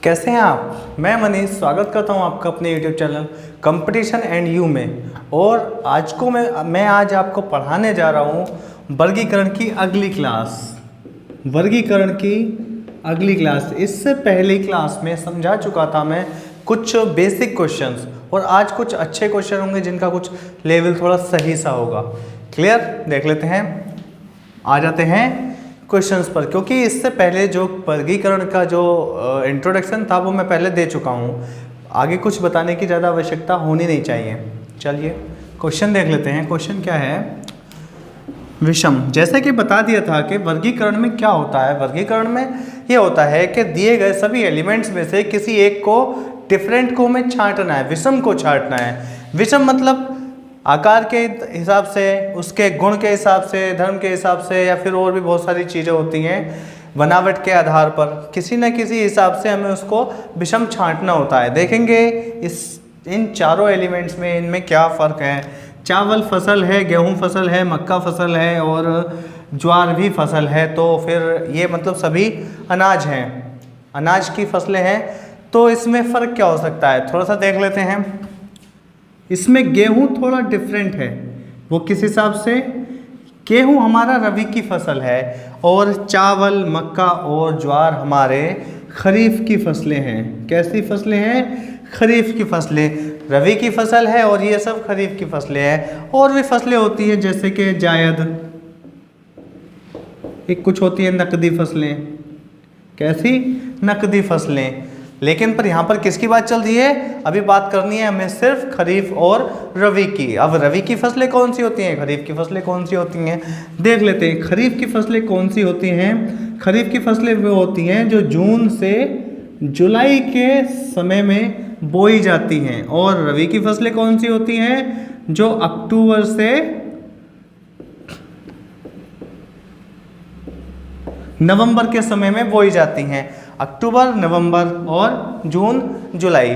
कैसे हैं आप? मैं मनीष स्वागत करता हूं आपका अपने YouTube channel competition and you में। और आज को मैं आज आपको पढ़ाने जा रहा हूं वर्गीकरण की अगली क्लास। वर्गीकरण की अगली क्लास, इससे पहली क्लास में समझा चुका था मैं कुछ बेसिक क्वेश्चंस, और आज कुछ अच्छे क्वेश्चन होंगे जिनका कुछ लेवल थोड़ा सही सा होगा। क्लियर? देख लेते हैं, आ जाते हैं क्वेश्चंस पर, क्योंकि इससे पहले जो वर्गीकरण का जो इंट्रोडक्शन था वो मैं पहले दे चुका हूँ। आगे कुछ बताने की ज़्यादा आवश्यकता होनी नहीं चाहिए। चलिए क्वेश्चन देख लेते हैं। क्वेश्चन क्या है? विषम। जैसे कि बता दिया था कि वर्गीकरण में क्या होता है। वर्गीकरण में ये होता है कि दिए गए सभी एलिमेंट्स में से किसी एक को, डिफरेंट को हमें छांटना है, विषम को छांटना है। विषम मतलब आकार के हिसाब से, उसके गुण के हिसाब से, धर्म के हिसाब से, या फिर और भी बहुत सारी चीज़ें होती हैं बनावट के आधार पर, किसी न किसी हिसाब से हमें उसको विषम छांटना होता है। देखेंगे इन चारों एलिमेंट्स में इनमें क्या फ़र्क है। चावल फसल है, गेहूं फसल है, मक्का फसल है और ज्वार भी फसल है, तो फिर ये मतलब सभी अनाज हैं, अनाज की फसलें हैं। तो इसमें फ़र्क क्या हो सकता है, थोड़ा सा देख लेते हैं। इसमें गेहूं थोड़ा डिफरेंट है। वो किस हिसाब से? गेहूं हमारा रबी की फसल है और चावल, मक्का और ज्वार हमारे खरीफ की फसलें हैं। कैसी फसलें हैं? खरीफ की फसलें। रबी की फसल है और ये सब खरीफ की फसलें हैं। और भी फसलें होती हैं जैसे कि जायद, एक कुछ होती है नकदी फसलें। कैसी? नकदी फसलें। लेकिन पर यहाँ पर किसकी बात चल रही है? अभी बात करनी है हमें सिर्फ खरीफ और रबी की। अब रबी की फसलें कौन सी होती हैं, खरीफ की फसलें कौन सी होती हैं, देख लेते हैं। खरीफ की फसलें कौन सी होती हैं? खरीफ की फसलें वो होती हैं जो जून से जुलाई के समय में बोई जाती हैं। और रबी की फसलें कौन सी होती हैं? जो अक्टूबर से नवंबर के समय में बोई जाती हैं। अक्टूबर, नवंबर और जून, जुलाई।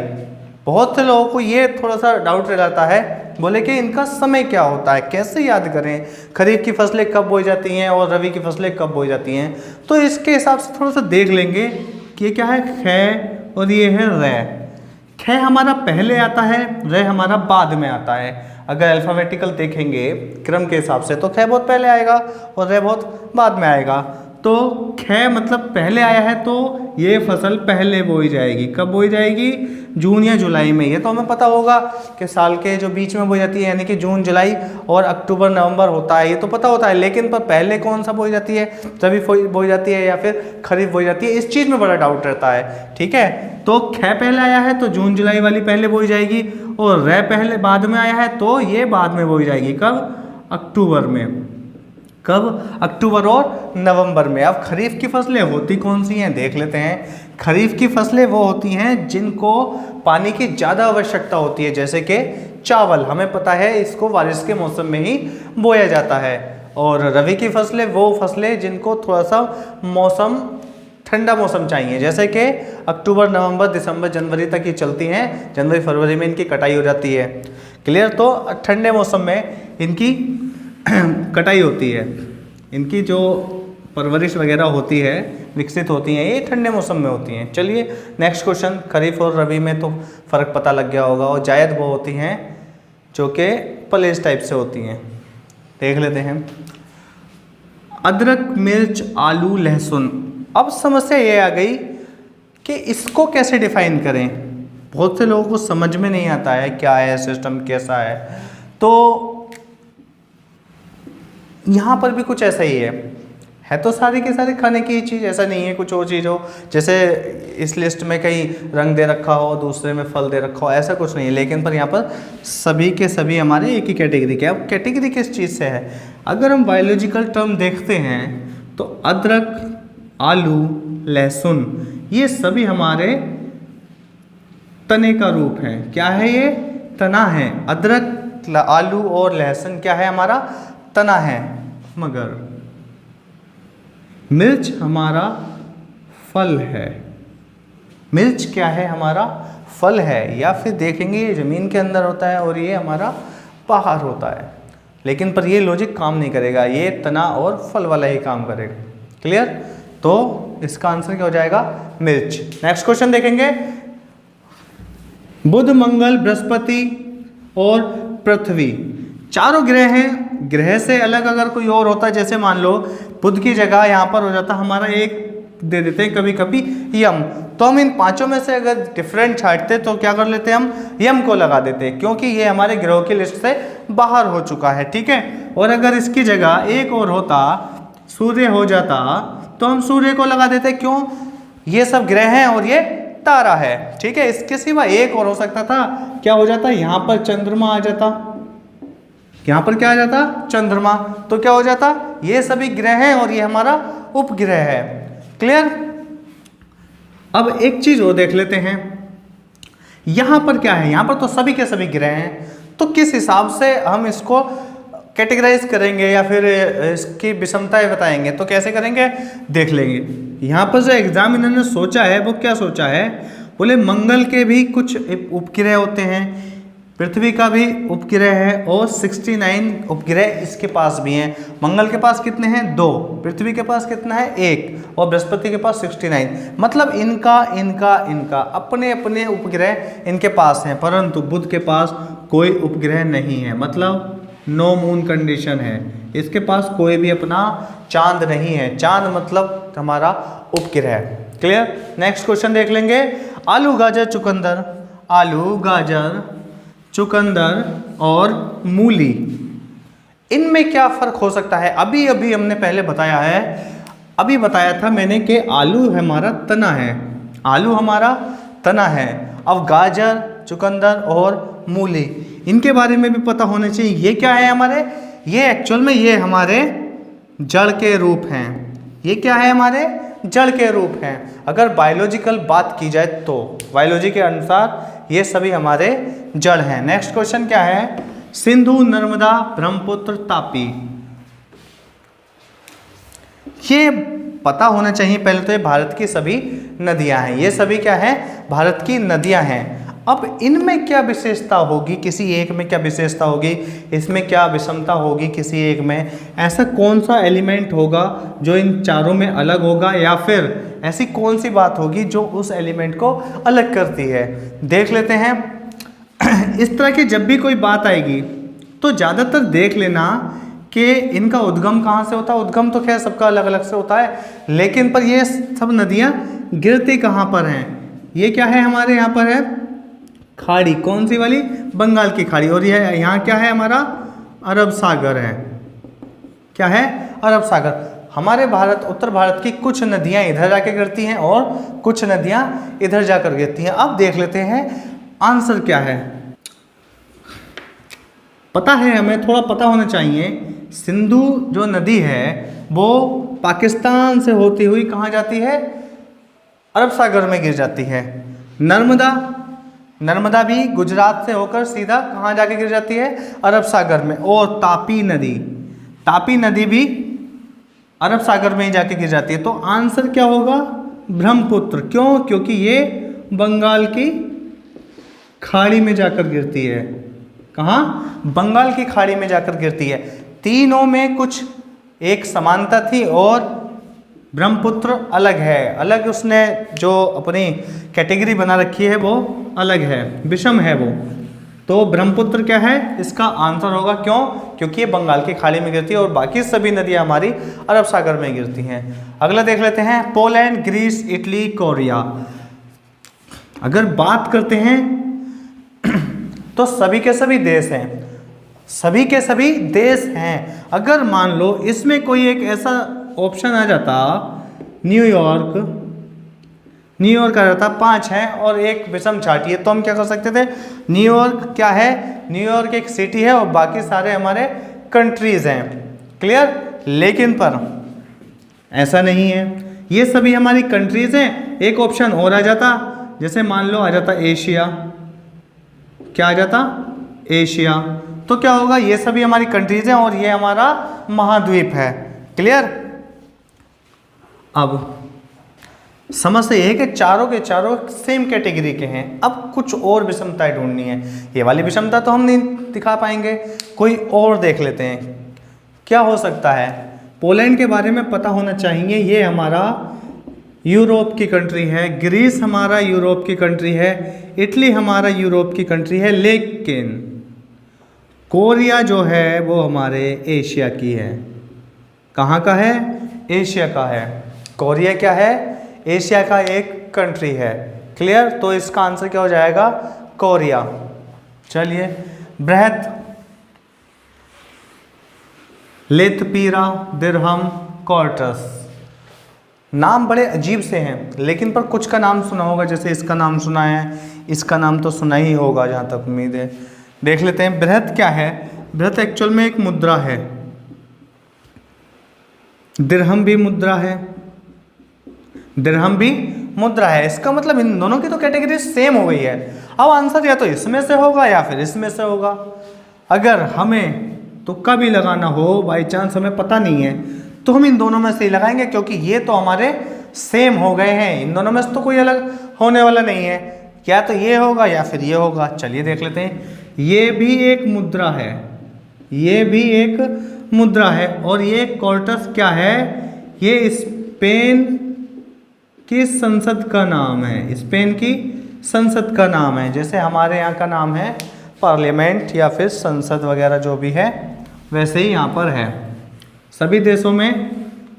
बहुत से लोगों को ये थोड़ा सा डाउट रह जाता है, बोले कि इनका समय क्या होता है, कैसे याद करें, खरीफ की फसलें कब बोई जाती हैं और रबी की फसलें कब बोई जाती हैं। तो इसके हिसाब से थोड़ा सा देख लेंगे कि ये क्या है, ख और ये है रै। ख हमारा पहले आता है, रै हमारा बाद में आता है। अगर अल्फ़ाबेटिकल देखेंगे क्रम के हिसाब से तो ख बहुत पहले आएगा और रै बहुत बाद में आएगा। तो ख मतलब पहले आया है तो ये फसल पहले बोई जाएगी। कब बोई जाएगी? जून या जुलाई में। ये तो हमें पता होगा कि साल के जो बीच में बोई जाती है, यानी कि जून, जुलाई और अक्टूबर, नवंबर होता है, ये तो पता होता है। लेकिन पर पहले कौन सा बोई जाती है, रबी बोई जाती है या फिर खरीफ बोई जाती है, इस चीज़ में बड़ा डाउट रहता है। ठीक है, तो ख पहले आया है तो जून जुलाई वाली पहले बोई जाएगी, और रै पहले बाद में आया है तो ये बाद में बोई जाएगी। कब? अक्टूबर में। कब? अक्टूबर और नवंबर में। अब खरीफ की फसलें होती कौन सी हैं, देख लेते हैं। खरीफ की फसलें वो होती हैं जिनको पानी की ज़्यादा आवश्यकता होती है, जैसे कि चावल, हमें पता है इसको बारिश के मौसम में ही बोया जाता है। और रबी की फसलें वो फसलें जिनको थोड़ा सा मौसम, ठंडा मौसम चाहिए, जैसे कि अक्टूबर, नवंबर, दिसंबर, जनवरी तक ये चलती हैं। जनवरी फरवरी में इनकी कटाई हो जाती है। क्लियर? तो ठंडे मौसम में इनकी कटाई होती है, इनकी जो परवरिश वगैरह होती है, विकसित होती हैं, ये ठंडे मौसम में होती हैं। चलिए नेक्स्ट क्वेश्चन। खरीफ और रबी में तो फ़र्क पता लग गया होगा। और जायद वो होती हैं जो कि पलेस टाइप से होती हैं। देख लेते हैं। अदरक, मिर्च, आलू, लहसुन। अब समस्या ये आ गई कि इसको कैसे डिफाइन करें। बहुत से लोगों को समझ में नहीं आता है क्या है, सिस्टम कैसा है। तो यहाँ पर भी कुछ ऐसा ही है तो सारी के सारे खाने की चीज़, ऐसा नहीं है कुछ और चीज़ हो, जैसे इस लिस्ट में कहीं रंग दे रखा हो, दूसरे में फल दे रखा हो, ऐसा कुछ नहीं है। लेकिन पर यहाँ पर सभी के सभी हमारे एक ही कैटेगरी के। अब कैटेगरी किस चीज़ से है? अगर हम बायोलॉजिकल टर्म देखते हैं तो अदरक, आलू, लहसुन, ये सभी हमारे तने का रूप है। क्या है ये? तना है। अदरक, आलू और लहसुन क्या है? हमारा तना है। मगर मिर्च हमारा फल है। मिर्च क्या है? हमारा फल है। या फिर देखेंगे ये ज़मीन के अंदर होता है और ये हमारा बाहर होता है। लेकिन पर ये लॉजिक काम नहीं करेगा, ये तना और फल वाला ही काम करेगा। क्लियर? तो इसका आंसर क्या हो जाएगा? मिर्च। नेक्स्ट क्वेश्चन देखेंगे, बुध, मंगल, बृहस्पति और पृथ्वी चारों ग्रह हैं। ग्रह से अलग अगर कोई और होता है, जैसे मान लो बुध की जगह यहाँ पर हो जाता हमारा एक, दे देते हैं कभी कभी यम, तो हम इन पांचों में से अगर डिफरेंट छांटते तो क्या कर लेते हैं, हम यम को लगा देते हैं, क्योंकि ये हमारे ग्रहों की लिस्ट से बाहर हो चुका है, ठीक है। और अगर इसकी जगह एक और होता, सूर्य हो जाता, तो हम सूर्य को लगा देते, क्यों, ये सब ग्रह हैं और ये तारा है, ठीक है। इसके सिवा एक और हो सकता था, क्या हो जाता, यहाँ पर चंद्रमा आ जाता, यहाँ पर क्या आ जाता, चंद्रमा, तो क्या हो जाता, ये सभी ग्रह हैं और ये हमारा उपग्रह है। क्लियर। अब एक चीज और देख लेते हैं, यहां पर क्या है, यहां पर तो सभी के सभी ग्रह हैं, तो किस हिसाब से हम इसको कैटेगराइज करेंगे या फिर इसकी विषमताएं बताएंगे, तो कैसे करेंगे देख लेंगे। यहां पर जो एग्जाम इन्होंने सोचा है वो क्या सोचा है, बोले मंगल के भी कुछ उपग्रह होते हैं, पृथ्वी का भी उपग्रह है और 69 उपग्रह इसके पास भी हैं। मंगल के पास कितने हैं, 2, पृथ्वी के पास कितना है, 1, और बृहस्पति के पास 69। मतलब इनका अपने अपने उपग्रह इनके पास हैं, परंतु बुध के पास कोई उपग्रह नहीं है, मतलब नो मून कंडीशन है, इसके पास कोई भी अपना चांद नहीं है। चांद मतलब हमारा उपग्रह। क्लियर। नेक्स्ट क्वेश्चन देख लेंगे, आलू, गाजर, चुकंदर, आलू, गाजर, चुकंदर और मूली, इनमें क्या फर्क हो सकता है। अभी अभी हमने पहले बताया है, अभी बताया था मैंने कि आलू हमारा तना है, आलू हमारा तना है। अब गाजर, चुकंदर और मूली, इनके बारे में भी पता होने चाहिए। ये क्या है हमारे, ये एक्चुअल में ये हमारे जड़ के रूप हैं, ये क्या है हमारे जड़ के रूप हैं। अगर बायोलॉजिकल बात की जाए तो बायोलॉजी के अनुसार ये सभी हमारे जड़ हैं। नेक्स्ट क्वेश्चन क्या है, सिंधु, नर्मदा, ब्रह्मपुत्र, तापी, ये पता होना चाहिए पहले तो। ये भारत की सभी नदियां हैं, ये सभी क्या है, भारत की नदियां हैं। अब इनमें क्या विशेषता होगी, किसी एक में क्या विशेषता होगी, इसमें क्या विषमता होगी किसी एक में, ऐसा कौन सा एलिमेंट होगा जो इन चारों में अलग होगा, या फिर ऐसी कौन सी बात होगी जो उस एलिमेंट को अलग करती है, देख लेते हैं। इस तरह की जब भी कोई बात आएगी तो ज़्यादातर देख लेना कि इनका उद्गम कहाँ से होता है। उद्गम तो खैर सबका अलग अलग से होता है, लेकिन पर ये सब नदियाँ गिरती कहाँ पर हैं, ये क्या है हमारे यहाँ पर है खाड़ी, कौन सी वाली, बंगाल की खाड़ी, और यह यहाँ क्या है हमारा अरब सागर है, क्या है अरब सागर। हमारे भारत, उत्तर भारत की कुछ नदियाँ इधर जाके गिरती हैं और कुछ नदियाँ इधर जाकर गिरती हैं। अब देख लेते हैं आंसर क्या है। पता है हमें, थोड़ा पता होना चाहिए। सिंधु जो नदी है वो पाकिस्तान से होती हुई कहाँ जाती है, अरब सागर में गिर जाती है। नर्मदा भी गुजरात से होकर सीधा कहाँ जाके गिर जाती है, अरब सागर में। और तापी नदी भी अरब सागर में ही जाके गिर जाती है। तो आंसर क्या होगा, ब्रह्मपुत्र। क्यों, क्योंकि ये बंगाल की खाड़ी में जाकर गिरती है। कहाँ, बंगाल की खाड़ी में जाकर गिरती है। तीनों में कुछ एक समानता थी और ब्रह्मपुत्र अलग है, अलग उसने जो अपनी कैटेगरी बना रखी है वो अलग है, विषम है वो। तो ब्रह्मपुत्र क्या है, इसका आंसर होगा। क्यों, क्योंकि ये बंगाल की खाड़ी में गिरती है और बाकी सभी नदियाँ हमारी अरब सागर में गिरती हैं। अगला देख लेते हैं, पोलैंड, ग्रीस, इटली, कोरिया। अगर बात करते हैं तो सभी के सभी देश हैं, सभी के सभी देश हैं। अगर मान लो इसमें कोई एक ऐसा ऑप्शन आ जाता, न्यूयॉर्क आ जाता, 5 है और एक विषम छाटी है, तो हम क्या कर सकते थे, न्यूयॉर्क क्या है, न्यूयॉर्क एक सिटी है और बाकी सारे हमारे कंट्रीज हैं। क्लियर। लेकिन पर ऐसा नहीं है, ये सभी हमारी कंट्रीज हैं। एक ऑप्शन और आ जाता, जैसे मान लो आ जाता एशिया, क्या आ जाता, एशिया, तो क्या होगा, ये सभी हमारी कंट्रीज हैं और ये हमारा महाद्वीप है। क्लियर। अब समझते हैं कि चारों के चारों सेम कैटेगरी के हैं। अब कुछ और विषमताएं ढूंढनी है। ये वाली विषमता तो हम नहीं दिखा पाएंगे, कोई और देख लेते हैं क्या हो सकता है। पोलैंड के बारे में पता होना चाहिए, ये हमारा यूरोप की कंट्री है, ग्रीस हमारा यूरोप की कंट्री है, इटली हमारा यूरोप की कंट्री है, लेकिन कोरिया जो है वो हमारे एशिया की है। कहाँ का है? एशिया का है। कोरिया क्या है? एशिया का एक कंट्री है। क्लियर? तो इसका आंसर क्या हो जाएगा? कोरिया। चलिए, बृहत, लेथपीरा, दिरहम, क्वार्टस, नाम बड़े अजीब से हैं, लेकिन पर कुछ का नाम सुना होगा, जैसे इसका नाम सुना है, इसका नाम तो सुना ही होगा जहाँ तक उम्मीद है। देख लेते हैं बृहत क्या है। बृहत एक्चुअल में एक मुद्रा है, दिरहम भी मुद्रा है, दिरहम भी मुद्रा है। इसका मतलब इन दोनों की तो कैटेगरी सेम हो गई है। अब आंसर या तो इसमें से होगा या फिर इसमें से होगा। अगर हमें तुक्का भी लगाना हो, बाई चांस हमें पता नहीं है, तो हम इन दोनों में से ही लगाएंगे, क्योंकि ये तो हमारे सेम हो गए हैं। इन दोनों में से तो कोई अलग होने वाला नहीं है, या तो ये होगा या फिर ये होगा। चलिए देख लेते हैं। ये भी एक मुद्रा है, ये भी एक मुद्रा है, और ये क्वार्टस क्या है? ये स्पेन की संसद का नाम है, स्पेन की संसद का नाम है। जैसे हमारे यहाँ का नाम है पार्लियामेंट या फिर संसद वगैरह जो भी है, वैसे ही यहाँ पर है। सभी देशों में,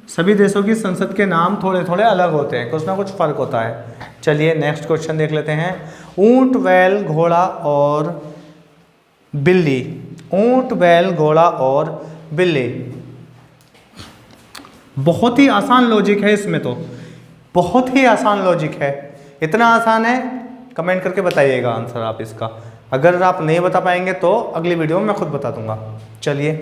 सभी देशों की संसद के नाम थोड़े थोड़े अलग होते हैं, कुछ ना कुछ फ़र्क होता है। चलिए नेक्स्ट क्वेश्चन देख लेते हैं। ऊंट, बैल, घोड़ा और बिल्ली। ऊंट, बैल, घोड़ा और बिल्ली। बहुत ही आसान लॉजिक है इसमें, तो बहुत ही आसान लॉजिक है। इतना आसान है, कमेंट करके बताइएगा आंसर आप इसका। अगर आप नहीं बता पाएंगे तो अगली वीडियो में मैं खुद बता दूंगा। चलिए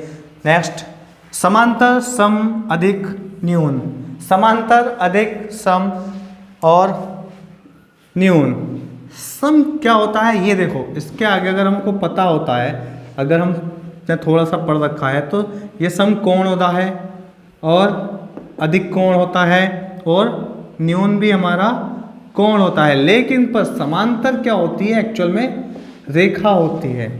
नेक्स्ट। समांतर, सम, अधिक, न्यून। समांतर, अधिक, सम और न्यून। सम क्या होता है ये देखो, इसके आगे अगर हमको पता होता है, अगर हमने थोड़ा सा पढ़ रखा है, तो ये सम कोण होता है और अधिक कोण होता है और न्यून भी हमारा कोण होता है। लेकिन पर समांतर क्या होती है? एक्चुअल में रेखा होती है।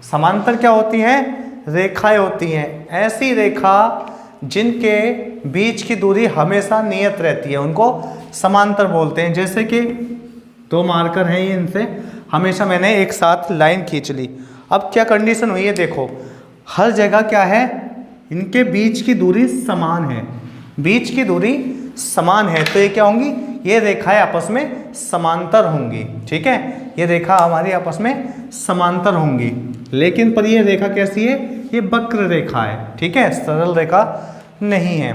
समांतर क्या होती है? रेखाएं होती हैं। ऐसी रेखा जिनके बीच की दूरी हमेशा नियत रहती है, उनको समांतर बोलते हैं। जैसे कि दो मार्कर हैं ये, इनसे हमेशा मैंने एक साथ लाइन खींच ली। अब क्या कंडीशन हुई है देखो, हर जगह क्या है? इनके बीच की दूरी समान है, बीच की दूरी समान है, तो ये क्या होंगी? ये रेखाएं आपस में समांतर होंगी। ठीक है, ये रेखा हमारी आपस में समांतर होंगी। लेकिन पर ये रेखा कैसी है? ये वक्र रेखा है। ठीक है, सरल रेखा नहीं है।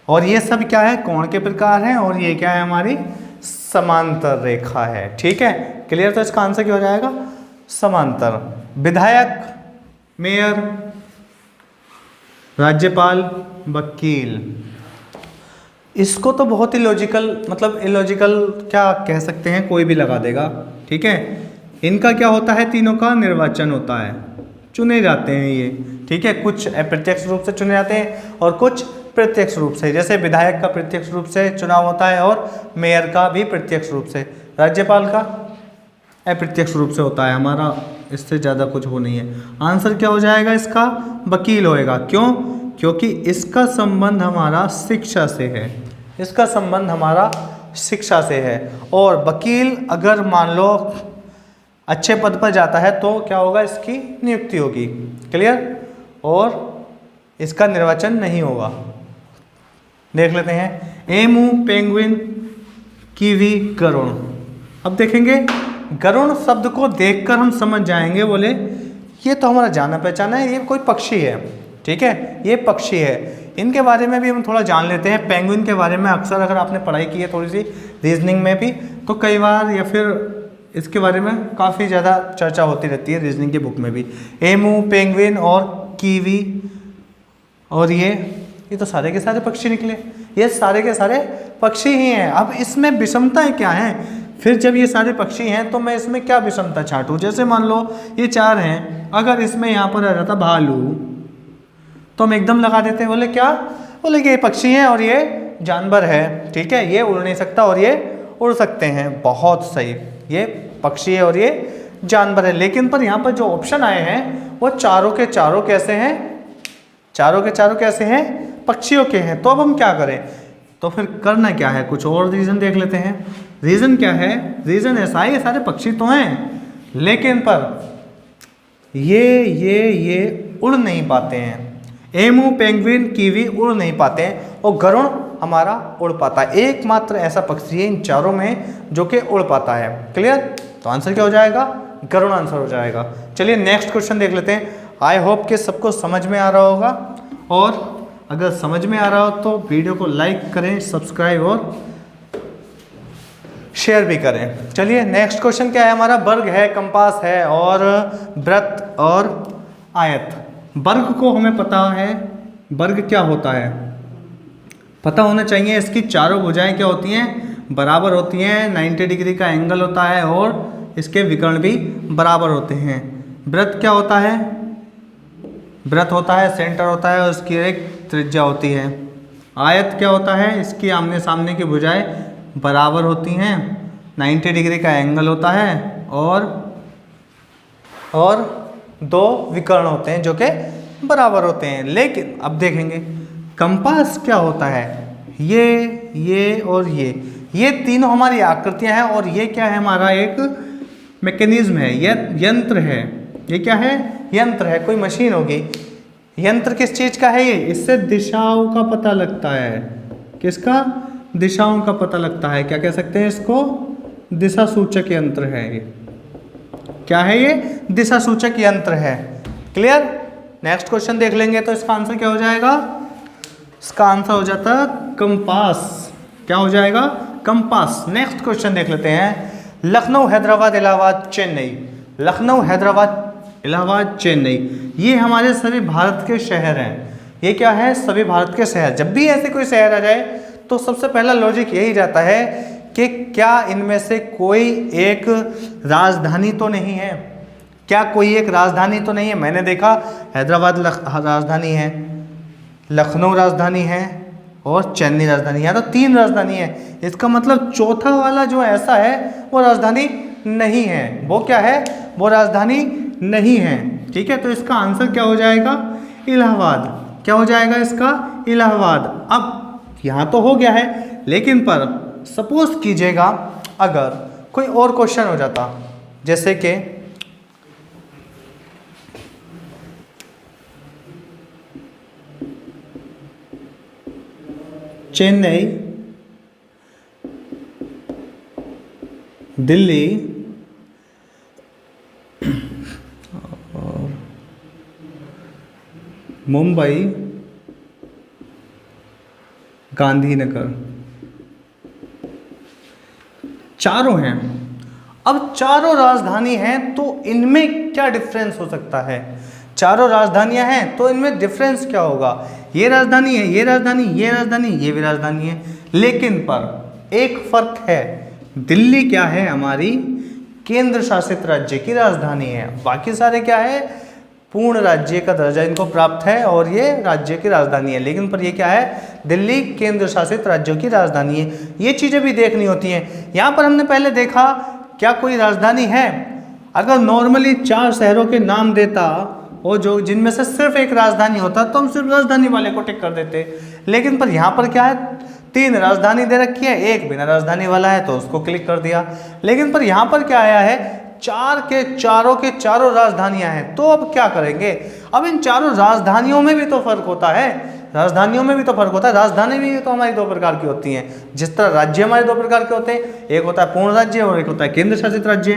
और ये सब क्या है? कोण के प्रकार हैं, और ये क्या है? हमारी समांतर रेखा है। ठीक है, क्लियर? तो इसका आंसर क्या हो जाएगा? समांतर। विधायक, मेयर, राज्यपाल, वकील। इसको तो बहुत ही लॉजिकल, मतलब इलॉजिकल क्या कह सकते हैं, कोई भी लगा देगा। ठीक है, इनका क्या होता है? तीनों का निर्वाचन होता है, चुने जाते हैं ये। ठीक है, कुछ अप्रत्यक्ष रूप से चुने जाते हैं और कुछ प्रत्यक्ष रूप से। जैसे विधायक का प्रत्यक्ष रूप से चुनाव होता है और मेयर का भी प्रत्यक्ष रूप से। राज्यपाल का अप्रत्यक्ष रूप से होता है। हमारा इससे ज़्यादा कुछ हो नहीं है। आंसर क्या हो जाएगा इसका? वकील होएगा। क्यों? क्योंकि इसका संबंध हमारा शिक्षा से है, इसका संबंध हमारा शिक्षा से है। और वकील अगर मान लो अच्छे पद पर जाता है तो क्या होगा? इसकी नियुक्ति होगी। क्लियर? और इसका निर्वाचन नहीं होगा। देख लेते हैं। एमू, पेंगुइन, कीवी, गरुड़। अब देखेंगे, गरुड़ शब्द को देखकर हम समझ जाएंगे, बोले ये तो हमारा जाना पहचाना है, ये कोई पक्षी है। ठीक है, ये पक्षी है। इनके बारे में भी हम थोड़ा जान लेते हैं। पेंगुइन के बारे में अक्सर अगर आपने पढ़ाई की है थोड़ी सी रीजनिंग में भी, तो कई बार या फिर इसके बारे में काफ़ी ज़्यादा चर्चा होती रहती है रीजनिंग की बुक में भी। एमू, पेंगुइन और कीवी, और ये तो सारे के सारे पक्षी निकले। ये सारे के सारे पक्षी ही हैं। अब इसमें विषमताएं क्या हैं? फिर जब ये सारे पक्षी हैं तो मैं इसमें क्या विषमता छांटूं? जैसे मान लो ये चार हैं, अगर इसमें यहाँ पर आ जाता भालू, तो हम एकदम लगा देते हैं। बोले क्या? बोले कि ये पक्षी हैं और ये जानवर है। ठीक है, ये उड़ नहीं सकता और ये उड़ सकते हैं। बहुत सही, ये पक्षी है और ये जानवर है। लेकिन पर यहाँ पर जो ऑप्शन आए हैं वो चारों के चारों कैसे हैं? चारों के चारों कैसे हैं? पक्षियों के हैं। तो अब हम क्या करें? तो फिर करना क्या है, कुछ और रीज़न देख लेते हैं। रीज़न क्या है, रीज़न ऐसा है ये सारे पक्षी तो हैं लेकिन पर ये उड़ नहीं पाते हैं। एमू, पेंगुइन, कीवी उड़ नहीं पाते हैं और गरुड़ हमारा उड़ पाता है। एकमात्र ऐसा पक्षी है इन चारों में जो कि उड़ पाता है। क्लियर? तो आंसर क्या हो जाएगा, गरुड़ आंसर हो जाएगा। चलिए नेक्स्ट क्वेश्चन देख लेते हैं। आई होप कि सबको समझ में आ रहा होगा, और अगर समझ में आ रहा हो तो वीडियो को लाइक करें, सब्सक्राइब और शेयर भी करें। चलिए नेक्स्ट क्वेश्चन क्या है हमारा, वर्ग है, कंपास है और वृत्त और आयत। वर्ग को हमें पता है, वर्ग क्या होता है पता होना चाहिए। इसकी चारों भुजाएं क्या होती हैं, बराबर होती हैं, 90 डिग्री का एंगल होता है और इसके विकर्ण भी बराबर होते हैं। वृत्त क्या होता है, वृत्त होता है सेंटर होता है और उसकी एक त्रिज्या होती है। आयत क्या होता है, इसकी आमने सामने की भुजाएं बराबर होती हैं, 90 डिग्री का एंगल होता है और दो विकर्ण होते हैं जो कि बराबर होते हैं। लेकिन अब देखेंगे कंपास क्या होता है, ये और ये तीनों हमारी आकृतियां हैं और ये क्या है, हमारा एक मैकेनिज्म है, ये यंत्र है। ये क्या है, यंत्र है, कोई मशीन होगी। यंत्र किस चीज़ का है ये, इससे दिशाओं का पता लगता है। किसका, दिशाओं का पता लगता है। क्या कह सकते हैं इसको, दिशा सूचक यंत्र है ये। क्या है ये, दिशा सूचक यंत्र है। क्लियर? नेक्स्ट क्वेश्चन देख लेंगे तो इसका आंसर क्या हो जाएगा, इसका आंसर हो जाता है कंपास। क्या हो जाएगा, कंपास। नेक्स्ट क्वेश्चन देख लेते हैं। लखनऊ, हैदराबाद, इलाहाबाद, चेन्नई। लखनऊ, हैदराबाद, इलाहाबाद, चेन्नई, ये हमारे सभी भारत के शहर हैं। ये क्या है, सभी भारत के शहर। जब भी ऐसे कोई शहर आ जाए तो सबसे पहला लॉजिक यही रहता है कि क्या इनमें से कोई एक राजधानी तो नहीं है, क्या कोई एक राजधानी तो नहीं है। मैंने देखा हैदराबाद राजधानी है, लखनऊ राजधानी है और चेन्नई राजधानी है, तो 3 राजधानी है। इसका मतलब चौथा वाला जो ऐसा है वो राजधानी नहीं है। वो क्या है, वो राजधानी नहीं है। ठीक है, तो इसका आंसर क्या हो जाएगा, इलाहाबाद। क्या हो जाएगा इसका, इलाहाबाद। अब यहाँ तो हो गया है, लेकिन पर सपोज कीजिएगा अगर कोई और क्वेश्चन हो जाता, जैसे कि चेन्नई, दिल्ली और मुंबई, गांधीनगर, चारों हैं। अब चारों राजधानी हैं तो इनमें क्या डिफरेंस हो सकता है, चारों राजधानियां हैं तो इनमें डिफरेंस क्या होगा। ये राजधानी है, ये राजधानी, ये राजधानी, ये भी राजधानी है, लेकिन पर एक फर्क है, दिल्ली क्या है, हमारी केंद्र शासित राज्य की राजधानी है। बाकी सारे क्या है, पूर्ण राज्य का दर्जा इनको प्राप्त है और ये राज्य की राजधानी है। लेकिन पर ये क्या है, दिल्ली केंद्र शासित राज्यों की राजधानी है। ये चीज़ें भी देखनी होती हैं। यहाँ पर हमने पहले देखा क्या कोई राजधानी है, अगर नॉर्मली 4 शहरों के नाम देता और जो जिनमें से सिर्फ एक राजधानी होता तो हम सिर्फ राजधानी वाले को टिक कर देते। लेकिन पर यहाँ पर क्या है, 3 राजधानी दे रखी है, एक बिना राजधानी वाला है तो उसको क्लिक कर दिया। लेकिन पर यहाँ पर क्या आया है, 4 के चारों राजधानियां हैं। तो अब क्या करेंगे, अब इन चारों राजधानियों में भी तो फर्क होता है, राजधानियों में भी तो फर्क होता है। राजधानी भी तो हमारी 2 प्रकार की होती हैं, जिस तरह राज्य हमारे 2 प्रकार के होते हैं, एक होता है पूर्ण राज्य और एक होता है केंद्र शासित राज्य।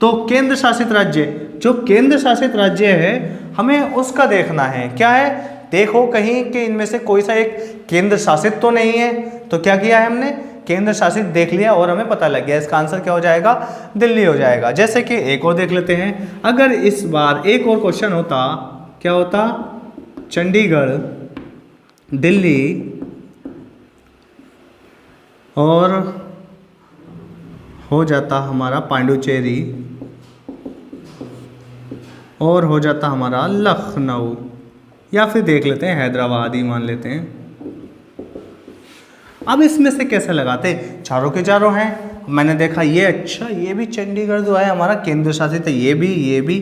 तो केंद्र शासित राज्य, जो केंद्र शासित राज्य है हमें उसका देखना है। क्या है, देखो कहीं कि इनमें से कोई सा एक केंद्र शासित तो नहीं है। तो क्या किया है हमने, केंद्र शासित देख लिया और हमें पता लग गया इसका आंसर क्या हो जाएगा, दिल्ली हो जाएगा। जैसे कि एक और देख लेते हैं, अगर इस बार एक और क्वेश्चन होता, क्या होता, चंडीगढ़, दिल्ली और हो जाता हमारा पांडुचेरी और हो जाता हमारा लखनऊ, या फिर देख लेते हैं हैदराबाद ही मान लेते हैं। अब इसमें से कैसे लगाते, चारों के चारों हैं। मैंने देखा ये, अच्छा ये भी चंडीगढ़ जो है हमारा केंद्र शासित है, ये भी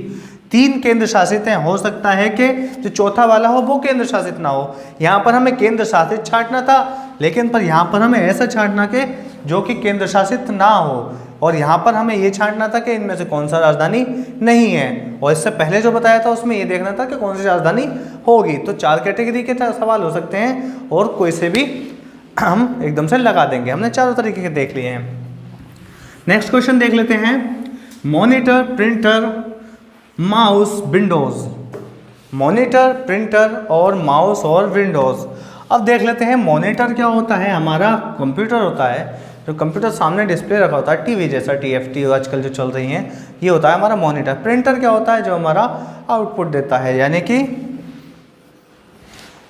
3 केंद्र शासित हैं, हो सकता है कि जो चौथा वाला हो वो केंद्र शासित ना हो। यहाँ पर हमें केंद्र शासित छांटना था, लेकिन पर यहाँ पर हमें ऐसा छांटना कि जो कि केंद्र शासित ना हो, और यहाँ पर हमें ये छांटना था कि इनमें से कौन सा राजधानी नहीं है, और इससे पहले जो बताया था उसमें ये देखना था कि कौन सी राजधानी होगी। तो 4 कैटेगरी के सवाल हो सकते हैं और कोई से भी हम एकदम से लगा देंगे। हमने चारों तरीके के देख लिए हैं। नेक्स्ट क्वेश्चन देख लेते हैं। Monitor, printer, mouse, Windows. Monitor, printer और माउस और विंडोज। अब देख लेते हैं मॉनिटर क्या होता है। हमारा कंप्यूटर होता है, जो कंप्यूटर सामने डिस्प्ले रखा होता है, टीवी जैसा, TFT आजकल जो चल रही हैं, ये होता है हमारा मॉनिटर। प्रिंटर क्या होता है, जो हमारा आउटपुट देता है, यानी कि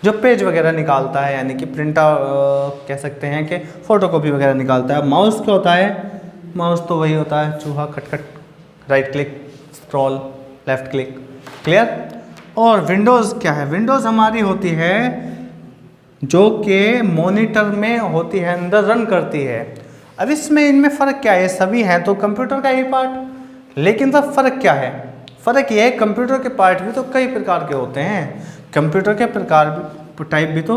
जो पेज वगैरह निकालता है, यानी कि प्रिंटर कह सकते हैं कि फोटोकॉपी वगैरह निकालता है। माउस क्या होता है, माउस तो वही होता है, चूहा खटखट, right click, scroll, left click, clear. और विंडोज़ क्या है, विंडोज़ हमारी होती है जो कि मॉनिटर में होती है, अंदर रन करती है। अब इसमें इनमें फ़र्क क्या है, सभी हैं तो कंप्यूटर का ही पार्ट, लेकिन सब फ़र्क क्या है, फ़र्क यह है कंप्यूटर के पार्ट भी तो कई प्रकार के होते हैं, कंप्यूटर के प्रकार टाइप भी तो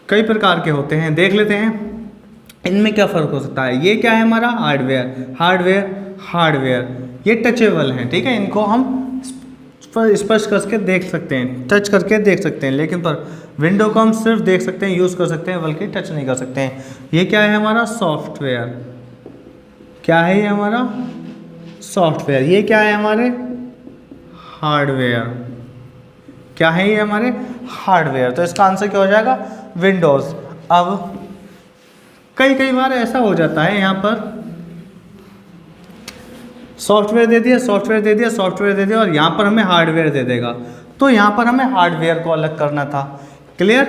कई प्रकार के होते हैं। देख लेते हैं इनमें क्या फ़र्क हो सकता है। ये क्या है हमारा हार्डवेयर, हार्डवेयर ये टचेबल हैं, ठीक है, इनको हम स्पर्श करके देख सकते हैं, टच करके देख सकते हैं, लेकिन पर विंडो को हम सिर्फ देख सकते हैं, यूज़ कर सकते हैं, बल्कि टच नहीं कर सकते हैं। ये क्या है हमारा सॉफ्टवेयर, क्या है ये हमारा सॉफ्टवेयर। ये क्या है हमारे हार्डवेयर, क्या है ये हमारे हार्डवेयर। तो इसका आंसर क्या हो जाएगा, विंडोज़। अब कई बार ऐसा हो जाता है, यहाँ पर सॉफ्टवेयर दे दिया, सॉफ्टवेयर दे दिया, सॉफ्टवेयर दे दिया, और यहाँ पर हमें हार्डवेयर दे देगा, तो यहाँ पर हमें हार्डवेयर को अलग करना था, क्लियर।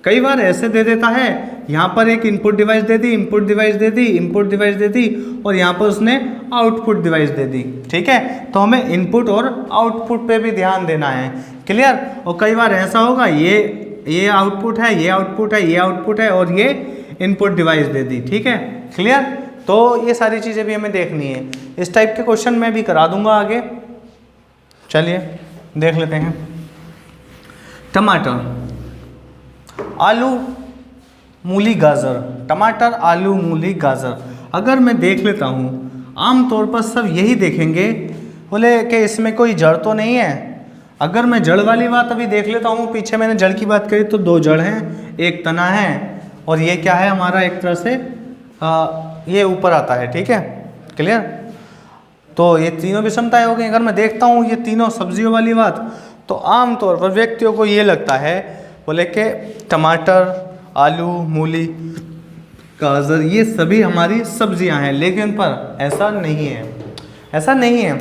कई बार ऐसे दे देता है, यहाँ पर एक इनपुट डिवाइस दे दी, इनपुट डिवाइस दे दी, इनपुट डिवाइस दे दी, और यहाँ पर उसने आउटपुट डिवाइस दे दी, ठीक है। तो हमें इनपुट और आउटपुट पे भी ध्यान देना है, क्लियर। और कई बार ऐसा होगा, ये आउटपुट है, ये आउटपुट है, ये आउटपुट है, और ये इनपुट डिवाइस दे दी, ठीक है, क्लियर। तो ये सारी चीज़ें भी हमें देखनी है। इस टाइप के क्वेश्चन मैं भी करा दूंगा आगे। चलिए देख लेते हैं। टमाटर, आलू, मूली, गाजर। टमाटर, आलू, मूली, गाजर। अगर मैं देख लेता हूँ, आमतौर पर सब यही देखेंगे, बोले कि इसमें कोई जड़ तो नहीं है। अगर मैं जड़ वाली बात अभी देख लेता हूँ, पीछे मैंने जड़ की बात करी तो 2 जड़ हैं, एक तना है, और ये क्या है हमारा एक तरह से ये ऊपर आता है, ठीक है, क्लियर। तो ये तीनों विषमताएं हो गई। अगर मैं देखता हूँ ये तीनों सब्जियों वाली बात, तो आमतौर पर व्यक्तियों को ये लगता है, बोले कि टमाटर, आलू, मूली, गाजर ये सभी हमारी सब्जियां हैं, लेकिन पर ऐसा नहीं है, ऐसा नहीं है।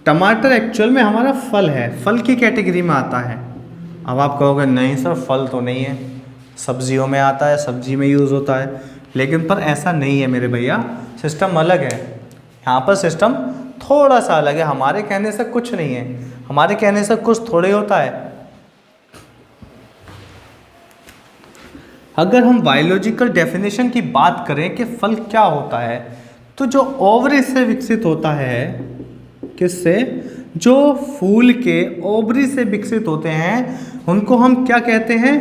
टमाटर एक्चुअल में हमारा फल है, फल की कैटेगरी में आता है। अब आप कहोगे नहीं सर फल तो नहीं है, सब्जियों में आता है, सब्जी में यूज़ होता है, लेकिन पर ऐसा नहीं है मेरे भैया, सिस्टम अलग है। यहाँ पर सिस्टम थोड़ा सा अलग है, हमारे कहने से कुछ नहीं है, हमारे कहने से कुछ थोड़े होता है। अगर हम बायोलॉजिकल डेफिनेशन की बात करें कि फल क्या होता है, तो जो ओवरी से विकसित होता है, किससे, जो फूल के ओवरी से विकसित होते हैं उनको हम क्या कहते हैं,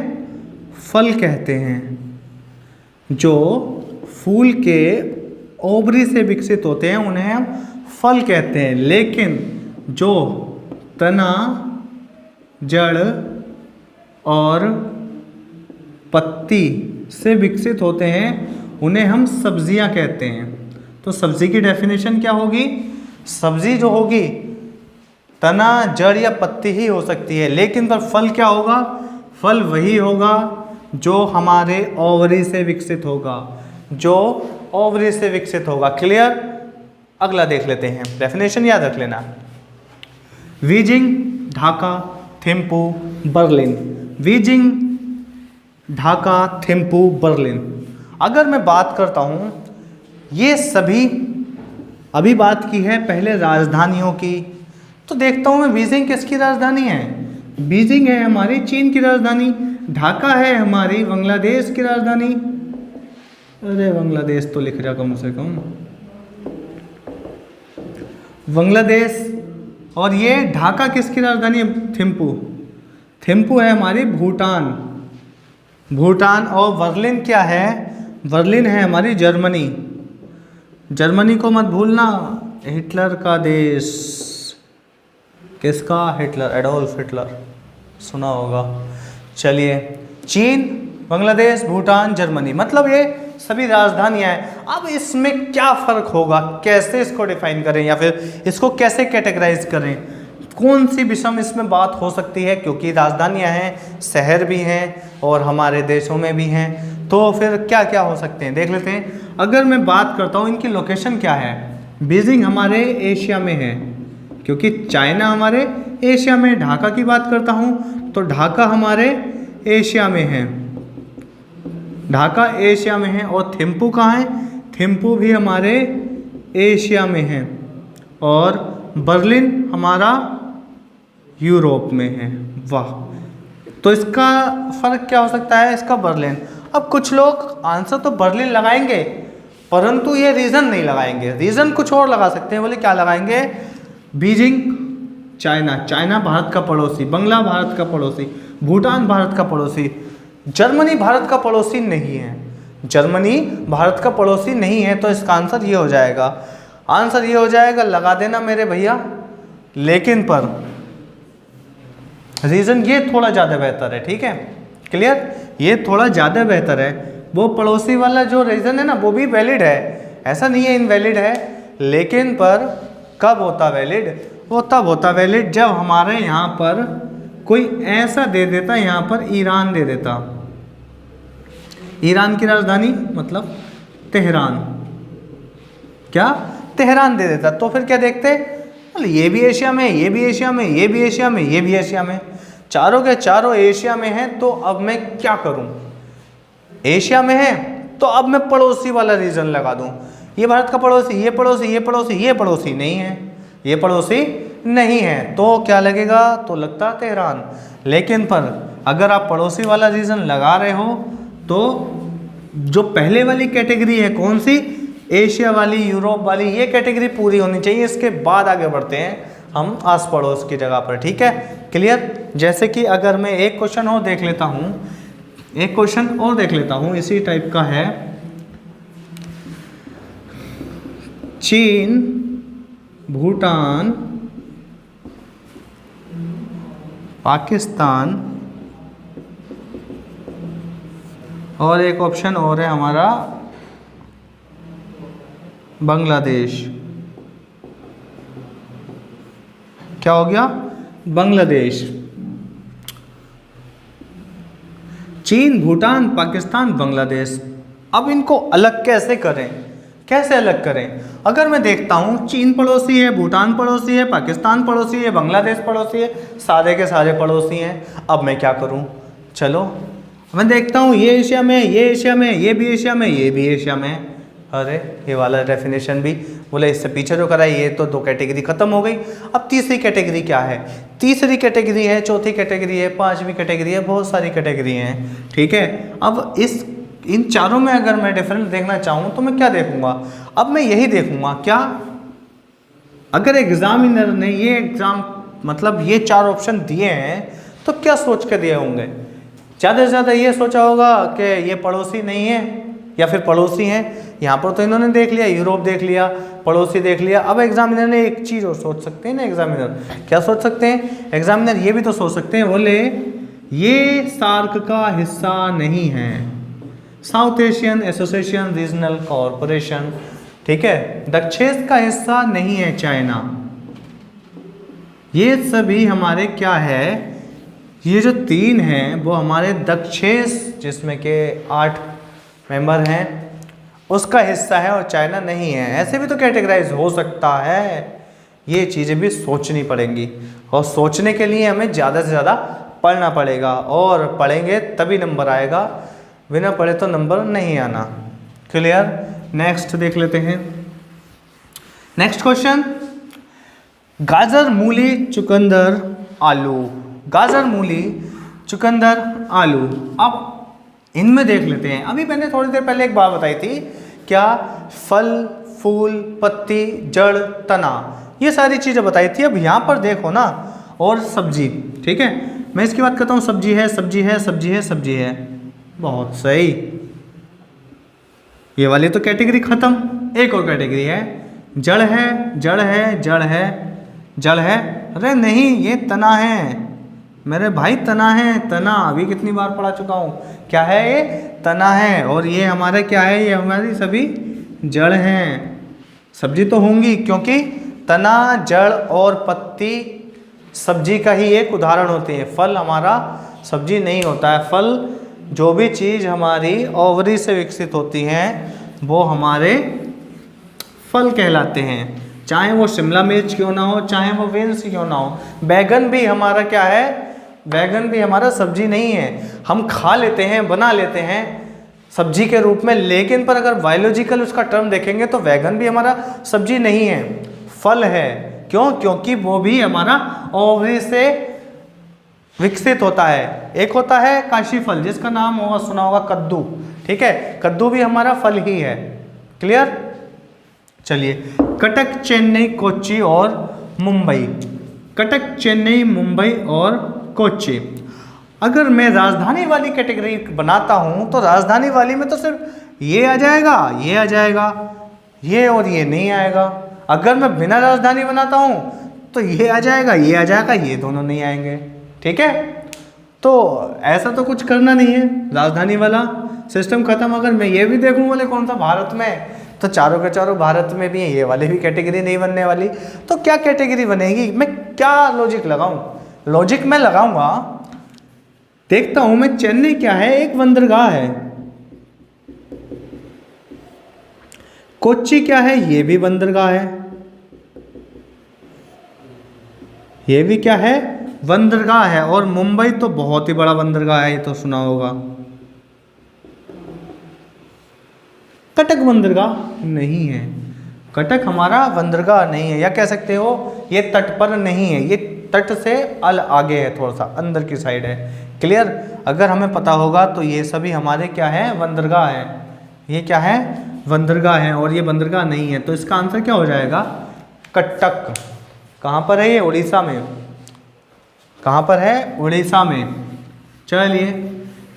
फल कहते हैं। जो फूल के ओवरी से विकसित होते हैं उन्हें हम फल कहते हैं, लेकिन जो तना, जड़ और पत्ती से विकसित होते हैं उन्हें हम सब्जियां कहते हैं। तो सब्जी की डेफिनेशन क्या होगी, सब्जी जो होगी तना, जड़ या पत्ती ही हो सकती है, लेकिन पर फल क्या होगा, फल वही होगा जो हमारे ओवरी से विकसित होगा, जो ओवरी से विकसित होगा, क्लियर। अगला देख लेते हैं, डेफिनेशन याद रख लेना। Beijing, Dhaka, Thimphu, Berlin. Beijing, Dhaka, Thimphu, Berlin. अगर मैं बात करता हूँ, ये सभी अभी बात की है पहले राजधानियों की, तो देखता हूँ मैं बीजिंग किसकी राजधानी है, बीजिंग है हमारी चीन की राजधानी, ढाका है हमारी बांग्लादेश की राजधानी। अरे बांग्लादेश तो लिख रहा कम से कम, बांग्लादेश। और ये ढाका किसकी राजधानी है? थिम्पू। थिम्पू है हमारी भूटान। भूटान। और बर्लिन क्या है? बर्लिन है हमारी जर्मनी। जर्मनी को मत भूलना, हिटलर का देश। किसका? हिटलर, एडोल्फ हिटलर, सुना होगा। चलिए, चीन, बांग्लादेश, भूटान, जर्मनी, मतलब ये सभी राजधानियां हैं। अब इसमें क्या फ़र्क होगा, कैसे इसको डिफाइन करें या फिर इसको कैसे कैटेगराइज करें, कौन सी विषम इसमें बात हो सकती है, क्योंकि राजधानियां हैं, शहर भी हैं और हमारे देशों में भी हैं, तो फिर क्या क्या हो सकते हैं देख लेते हैं। अगर मैं बात करता हूँ इनकी लोकेशन क्या है, बीजिंग हमारे एशिया में है, क्योंकि चाइना हमारे एशिया में। ढाका की बात करता हूँ तो ढाका हमारे एशिया में है, ढाका एशिया में है। और थिम्पू कहाँ है? थिम्पू भी हमारे एशिया में है। और बर्लिन हमारा यूरोप में है। वाह, तो इसका फ़र्क क्या हो सकता है? इसका बर्लिन। अब कुछ लोग आंसर तो बर्लिन लगाएंगे, परंतु ये रीज़न नहीं लगाएंगे, रीज़न कुछ और लगा सकते हैं। बोले क्या लगाएंगे? बीजिंग चाइना, चाइना भारत का पड़ोसी, बांग्ला भारत का पड़ोसी, भूटान भारत का पड़ोसी, जर्मनी भारत का पड़ोसी नहीं है, जर्मनी भारत का पड़ोसी नहीं है। तो इसका आंसर ये हो जाएगा, आंसर ये हो जाएगा, लगा देना मेरे भैया। लेकिन पर रीज़न ये थोड़ा ज़्यादा बेहतर है, ठीक है, क्लियर, ये थोड़ा ज़्यादा बेहतर है। वो पड़ोसी वाला जो रीज़न है ना, वो भी वैलिड है, ऐसा नहीं है इनवैलिड है, लेकिन पर कब होता वैलिड? वो तब होता वैलिड जब हमारे यहाँ पर कोई ऐसा दे देता, यहाँ पर ईरान दे देता, ईरान की राजधानी मतलब तेहरान, क्या? तेहरान दे देता, तो फिर क्या देखते? ये भी एशिया में, ये भी एशिया में, ये भी एशिया में, ये भी एशिया में, चारों के चारों एशिया में हैं। तो अब मैं क्या करूं? एशिया में है तो अब मैं पड़ोसी वाला रीजन लगा दूं, ये भारत का पड़ोसी, ये पड़ोसी, ये पड़ोसी, ये पड़ोसी नहीं है, ये पड़ोसी नहीं है, तो क्या लगेगा? तो लगता तेहरान। लेकिन पर अगर आप पड़ोसी वाला रीजन लगा रहे हो तो जो पहले वाली कैटेगरी है, कौन सी? एशिया वाली, यूरोप वाली, ये कैटेगरी पूरी होनी चाहिए। इसके बाद आगे बढ़ते हैं हम आस पड़ोस की जगह पर, ठीक है, क्लियर। जैसे कि अगर मैं एक क्वेश्चन और देख लेता हूँ, एक क्वेश्चन और देख लेता हूँ, इसी टाइप का है। चीन, भूटान, पाकिस्तान और एक ऑप्शन और है हमारा बांग्लादेश। क्या हो गया? बांग्लादेश। चीन, भूटान, पाकिस्तान, बांग्लादेश। अब इनको अलग कैसे करें, कैसे अलग करें? अगर मैं देखता हूँ चीन पड़ोसी है, भूटान पड़ोसी है, पाकिस्तान पड़ोसी है, बांग्लादेश पड़ोसी है, सारे के सारे पड़ोसी हैं। अब मैं क्या करूँ? चलो मैं देखता हूँ, ये एशिया में, ये एशिया में, ये भी एशिया में, ये भी एशिया में। अरे ये वाला डेफिनेशन भी बोले इससे पीछे जो करा, ये तो दो कैटेगरी खत्म हो गई। अब तीसरी कैटेगरी क्या है? तीसरी कैटेगरी है, चौथी कैटेगरी है, पांचवी कैटेगरी है, बहुत सारी कैटेगरी हैं, ठीक है। अब इन चारों में अगर मैं डिफरेंस देखना चाहूँ तो मैं क्या देखूंगा? अब मैं यही देखूंगा, क्या अगर एग्जामिनर ने ये एग्जाम मतलब ये चार ऑप्शन दिए हैं तो क्या सोच के दिए होंगे? ज़्यादा से ज़्यादा ये सोचा होगा कि ये पड़ोसी नहीं है या फिर पड़ोसी हैं। यहाँ पर तो इन्होंने देख लिया, यूरोप देख लिया, पड़ोसी देख लिया। अब एग्जामिनर ने एक चीज़ और सोच सकते हैं ना, एग्जामिनर क्या सोच सकते हैं? एग्जामिनर ये भी तो सोच सकते हैं, बोले ये सार्क का हिस्सा नहीं है, south Asian association regional corporation, ठीक है, दक्षेस का हिस्सा नहीं है चाइना। ये सभी हमारे क्या है, ये जो तीन हैं वो हमारे दक्षेस जिसमें के 8 मेंबर हैं उसका हिस्सा है और चाइना नहीं है। ऐसे भी तो कैटेगराइज हो सकता है। ये चीज़ें भी सोचनी पड़ेंगी और सोचने के लिए हमें ज़्यादा से ज़्यादा पढ़ना पड़ेगा और पढ़ेंगे तभी नंबर आएगा, बिना पढ़े तो नंबर नहीं आना। क्लियर? नेक्स्ट देख लेते हैं। नेक्स्ट क्वेश्चन, गाजर, मूली, चुकंदर, आलू। गाजर, मूली, चुकंदर, आलू। अब इनमें देख लेते हैं। अभी मैंने थोड़ी देर पहले एक बात बताई थी, क्या? फल, फूल, पत्ती, जड़, तना, ये सारी चीज़ें बताई थी। अब यहाँ पर देखो ना, और सब्जी, ठीक है, मैं इसकी बात करता हूँ। सब्जी है, सब्जी है, सब्जी है, सब्जी है, बहुत सही। ये वाली तो कैटेगरी खत्म। एक और कैटेगरी है, जड़ है, जड़ है, जड़ है, जड़ है। अरे नहीं, ये तना है मेरे भाई, तना है, तना। अभी कितनी बार पढ़ा चुका हूँ, क्या है ये, तना है। और ये हमारे क्या है, ये हमारी सभी जड़ हैं। सब्जी तो होंगी, क्योंकि तना, जड़ और पत्ती सब्जी का ही एक उदाहरण होते हैं। फल हमारा सब्जी नहीं होता है। फल, जो भी चीज़ हमारी ओवरी से विकसित होती हैं वो हमारे फल कहलाते हैं। चाहे वो शिमला मिर्च क्यों ना हो, चाहे वो बीन्स क्यों ना हो। बैगन भी हमारा क्या है, बैगन भी हमारा सब्जी नहीं है। हम खा लेते हैं, बना लेते हैं सब्जी के रूप में, लेकिन पर अगर बायोलॉजिकल उसका टर्म देखेंगे तो बैगन भी हमारा सब्जी नहीं है, फल है। क्यों? क्योंकि वो भी हमारा ओवरी से विकसित होता है। एक होता है काशी फल, जिसका नाम होगा, सुना होगा, कद्दू, ठीक है, कद्दू भी हमारा फल ही है। क्लियर? चलिए, कटक, चेन्नई, कोच्चि और मुंबई। कटक, चेन्नई, मुंबई और कोच्चि। अगर मैं राजधानी वाली कैटेगरी बनाता हूं तो राजधानी वाली में तो सिर्फ ये आ जाएगा, ये आ जाएगा, ये और ये नहीं आएगा। अगर मैं बिना राजधानी बनाता हूं तो ये आ जाएगा, ये आ जाएगा, ये दोनों नहीं आएंगे। ठीक है, तो ऐसा तो कुछ करना नहीं है, राजधानी वाला सिस्टम खत्म। अगर मैं ये भी देखूं बोले कौन सा भारत में, तो चारों के चारों भारत में भी है, ये वाली भी कैटेगरी नहीं बनने वाली। तो क्या कैटेगरी बनेगी, मैं क्या लॉजिक लगाऊं? लॉजिक मैं लगाऊंगा, देखता हूं मैं, चेन्नई क्या है, एक बंदरगाह है। कोच्चि क्या है, ये भी बंदरगाह है, ये भी क्या है, बंदरगाह है। और मुंबई तो बहुत ही बड़ा बंदरगाह है, ये तो सुना होगा। कटक बंदरगाह नहीं है, कटक हमारा बंदरगाह नहीं है, या कह सकते हो ये तट पर नहीं है, ये तट से आगे है, थोड़ा सा अंदर की साइड है। क्लियर? अगर हमें पता होगा तो ये सभी हमारे क्या है, बंदरगाह है। ये क्या है, बंदरगाह है, और ये बंदरगाह नहीं है। तो इसका आंसर क्या हो जाएगा, कटक। कहाँ पर है ये, उड़ीसा में। कहाँ पर है, उड़ीसा में। चलिए,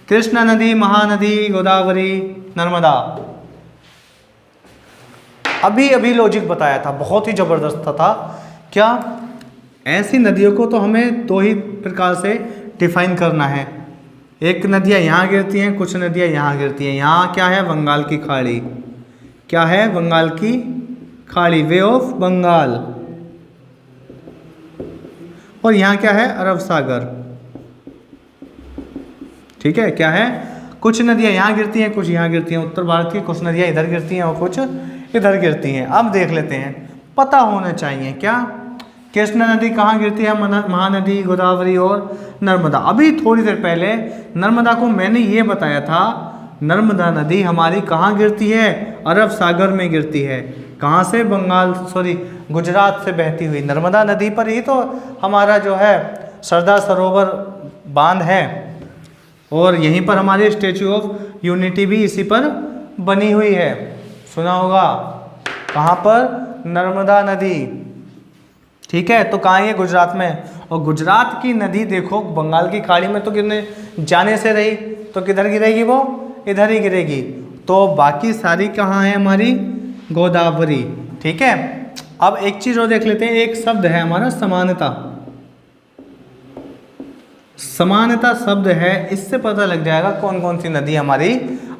कृष्णा नदी, महानदी, गोदावरी, नर्मदा। अभी अभी लॉजिक बताया था, बहुत ही जबरदस्त था। क्या? ऐसी नदियों को तो हमें दो ही प्रकार से डिफाइन करना है। एक नदियाँ यहाँ गिरती हैं, कुछ नदियाँ यहाँ गिरती हैं। यहाँ क्या है, बंगाल की खाड़ी। क्या है, बंगाल की खाड़ी, वे ऑफ बंगाल। और यहाँ क्या है, अरब सागर। ठीक है, क्या है, कुछ नदियाँ यहाँ गिरती हैं, कुछ यहाँ गिरती हैं। उत्तर भारत की कुछ नदियाँ इधर गिरती हैं और कुछ इधर गिरती हैं। अब देख लेते हैं, पता होना चाहिए क्या, कृष्णा नदी कहाँ गिरती है, महानदी, गोदावरी और नर्मदा। अभी थोड़ी देर पहले नर्मदा को मैंने ये बताया था, नर्मदा नदी हमारी कहाँ गिरती है, अरब सागर में गिरती है। कहाँ से, बंगाल, सॉरी, गुजरात से बहती हुई नर्मदा नदी पर ही तो हमारा जो है सरदार सरोवर बांध है, और यहीं पर हमारी स्टैचू ऑफ यूनिटी भी इसी पर बनी हुई है। सुना होगा, कहाँ पर, नर्मदा नदी। ठीक है, तो कहाँ है, गुजरात में। और गुजरात की नदी देखो, बंगाल की खाड़ी में तो गिरने जाने से रही, तो किधर गिरेगी, वो इधर ही गिरेगी। तो बाकी सारी कहाँ है हमारी, गोदावरी। ठीक है, अब एक चीज और देख लेते हैं, एक शब्द है हमारा समानता। समानता शब्द है, इससे पता लग जाएगा कौन कौन सी नदी हमारी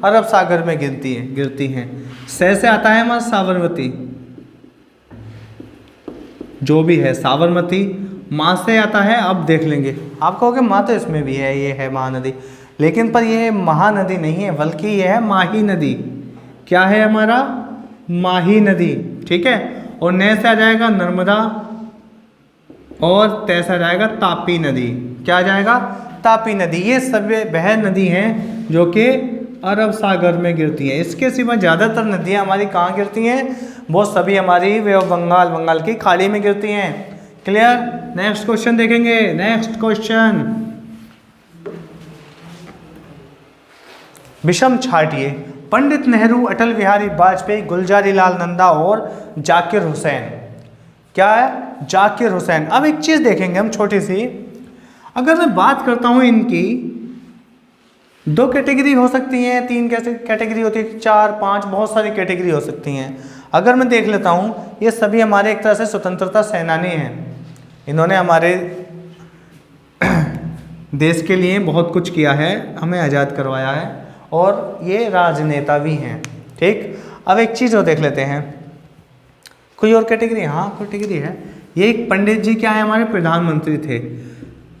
अरब सागर में गिरती हैं। से आता है हमारा साबरमती, जो भी है साबरमती। माँ से आता है, अब देख लेंगे, आप कहोगे माँ तो इसमें भी है, ये है महानदी, लेकिन पर ये महानदी नहीं है, बल्कि ये है माही नदी। क्या है हमारा, माही नदी। ठीक है, और न से आ जाएगा नर्मदा, और तय से आ जाएगा तापी नदी। क्या आ जाएगा, तापी नदी। ये सब वह नदी हैं जो कि अरब सागर में गिरती हैं। इसके सिवा ज़्यादातर नदियाँ हमारी कहाँ गिरती हैं, वो सभी हमारी वे ऑफ बंगाल, बंगाल की खाड़ी में गिरती हैं। क्लियर? नेक्स्ट क्वेश्चन देखेंगे। नेक्स्ट क्वेश्चन, विषम छाटिए। पंडित नेहरू, अटल बिहारी वाजपेयी, गुलजारी लाल नंदा और जाकिर हुसैन क्या है, जाकिर हुसैन। अब एक चीज़ देखेंगे हम छोटी सी, अगर मैं बात करता हूँ इनकी, 2 कैटेगरी हो सकती हैं, 3 कैसे कैटेगरी होती है, 4 5 बहुत सारी कैटेगरी हो सकती हैं। अगर मैं देख लेता हूँ, ये सभी हमारे एक तरह से स्वतंत्रता सेनानी हैं, इन्होंने हमारे देश के लिए बहुत कुछ किया है, हमें आज़ाद करवाया है, और ये राजनेता भी हैं। ठीक, अब एक चीज़ और देख लेते हैं, कोई और कैटेगरी, हाँ कैटेगरी है, ये एक पंडित जी क्या है, हमारे प्रधानमंत्री थे।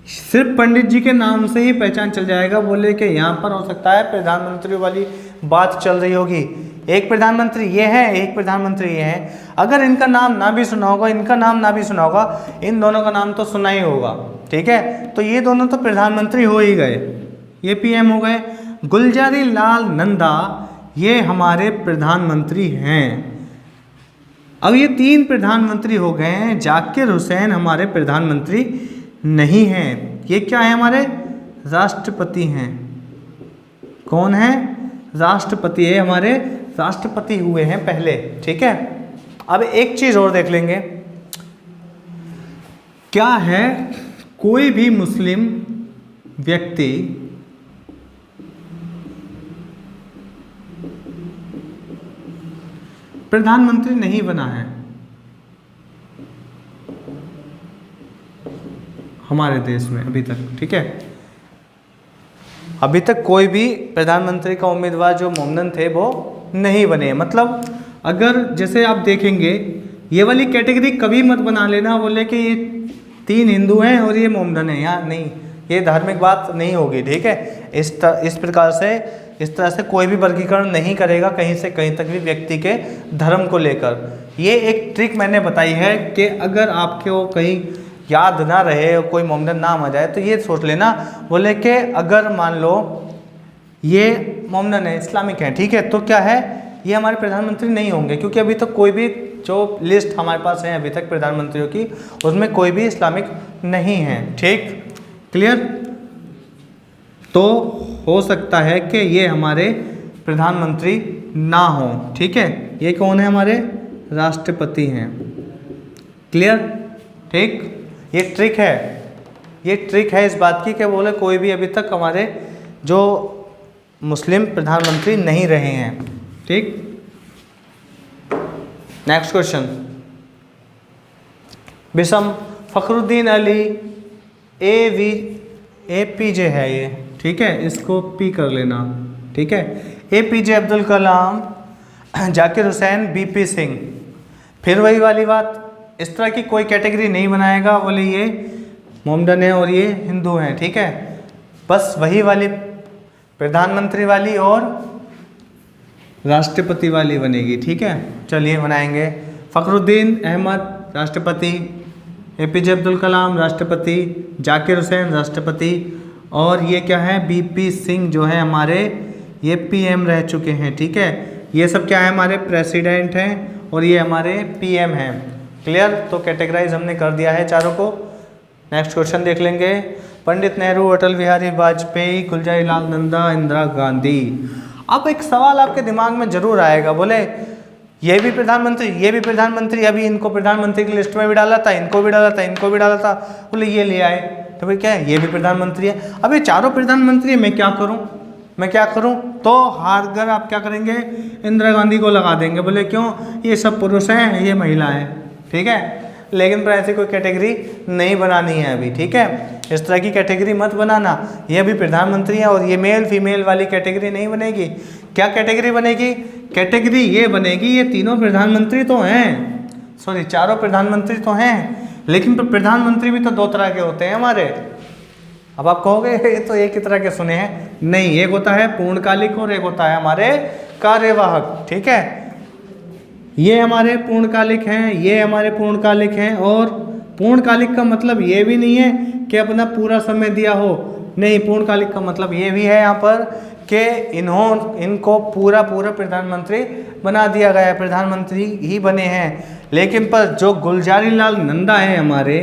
सिर्फ पंडित जी के नाम से ही पहचान चल जाएगा, बोले कि यहाँ पर हो सकता है प्रधानमंत्री वाली बात चल रही होगी। एक प्रधानमंत्री ये है, एक प्रधानमंत्री ये है। अगर इनका नाम ना भी सुना होगा, इनका नाम ना भी सुना होगा, इन दोनों का नाम तो सुना ही होगा। ठीक है, तो ये दोनों तो प्रधानमंत्री हो ही गए, ये पीएम हो गए। गुलजारी लाल नंदा ये हमारे प्रधानमंत्री हैं। अब ये 3 प्रधानमंत्री हो गए हैं, जाकिर हुसैन हमारे प्रधानमंत्री नहीं हैं। ये क्या है, हमारे राष्ट्रपति हैं। कौन है, राष्ट्रपति है, हमारे राष्ट्रपति हुए हैं पहले। ठीक है, अब एक चीज़ और देख लेंगे, क्या है, कोई भी मुस्लिम व्यक्ति प्रधानमंत्री नहीं बना है हमारे देश में अभी तक। ठीक है, अभी तक कोई भी प्रधानमंत्री का उम्मीदवार जो मोमडन थे वो नहीं बने। मतलब अगर जैसे आप देखेंगे, ये वाली कैटेगरी कभी मत बना लेना, बोले कि ये 3 हिंदू हैं और ये मोमडन है, यहाँ नहीं, ये धार्मिक बात नहीं होगी। ठीक है, इस प्रकार से, इस तरह से कोई भी वर्गीकरण नहीं करेगा कहीं से कहीं तक भी व्यक्ति के धर्म को लेकर। ये एक ट्रिक मैंने बताई है कि अगर आपको कहीं याद ना रहे और कोई मोमडन नाम आ जाए तो ये सोच लेना, बोले कि अगर मान लो ये मोमडन है, इस्लामिक है, ठीक है, तो क्या है, ये हमारे प्रधानमंत्री नहीं होंगे, क्योंकि अभी तक कोई भी जो लिस्ट हमारे पास है अभी तक प्रधानमंत्रियों की, उसमें कोई भी इस्लामिक नहीं है। ठीक, क्लियर। तो हो सकता है कि ये हमारे प्रधानमंत्री ना हो। ठीक है, ये कौन है, हमारे राष्ट्रपति हैं। क्लियर। ठीक, ये ट्रिक है, ये ट्रिक है इस बात की कि बोले कोई भी अभी तक हमारे जो मुस्लिम प्रधानमंत्री नहीं रहे हैं। ठीक, नेक्स्ट क्वेश्चन, बिशम फखरुद्दीन अली APJ है ये। ठीक है, इसको P कर लेना। ठीक है, APJ अब्दुल कलाम, जाकिर हुसैन, BP सिंह। फिर वही वाली बात, इस तरह की कोई कैटेगरी नहीं बनाएगा, बोले ये मोमडन है और ये हिंदू हैं। ठीक है, बस वही वाली प्रधानमंत्री वाली और राष्ट्रपति वाली बनेगी। ठीक है, चलिए बनाएंगे। फखरुद्दीन अहमद राष्ट्रपति, APJ अब्दुल कलाम राष्ट्रपति, जाकिर हुसैन राष्ट्रपति, और ये क्या है, BP सिंह जो है हमारे, ये PM रह चुके हैं। ठीक है, ये सब क्या है, हमारे प्रेसिडेंट हैं और ये हमारे PM हैं। क्लियर। तो कैटेगराइज हमने कर दिया है चारों को। नेक्स्ट क्वेश्चन देख लेंगे, पंडित नेहरू, अटल बिहारी वाजपेयी, गुलजारी लाल नंदा, इंदिरा गांधी। अब एक सवाल आपके दिमाग में जरूर आएगा, बोले ये भी प्रधानमंत्री, ये भी प्रधानमंत्री, अभी इनको प्रधानमंत्री की लिस्ट में भी डाला था, इनको भी डाला था, इनको भी डाला था, बोले ये ले आए, तो भाई क्या है, ये भी प्रधानमंत्री है। अब ये चारों प्रधानमंत्री है, मैं क्या करूं, मैं क्या करूं? तो हारगर आप क्या करेंगे, इंदिरा गांधी को लगा देंगे। बोले क्यों, ये सब पुरुष हैं, ये महिला है। ठीक है, लेकिन पर ऐसी कोई कैटेगरी नहीं बनानी है अभी। ठीक है, इस तरह की कैटेगरी मत बनाना, ये भी प्रधानमंत्री है और ये मेल फीमेल वाली कैटेगरी नहीं बनेगी। क्या कैटेगरी बनेगी, कैटेगरी ये बनेगी, ये तीनों प्रधानमंत्री तो हैं, सॉरी चारों प्रधानमंत्री तो हैं, लेकिन प्रधानमंत्री भी तो 2 तरह के होते हैं हमारे। अब आप कहोगे ये तो एक ही तरह के सुने हैं, नहीं, एक होता है पूर्णकालिक और एक होता है हमारे कार्यवाहक। ठीक है, ये हमारे पूर्णकालिक हैं, ये हमारे पूर्णकालिक हैं, और पूर्णकालिक का मतलब ये भी नहीं है कि अपना पूरा समय दिया हो, नहीं, पूर्णकालिक का मतलब ये भी है यहाँ पर कि इनको पूरा प्रधानमंत्री बना दिया गया है, प्रधानमंत्री ही बने हैं। लेकिन पर जो गुलजारी लाल नंदा है हमारे,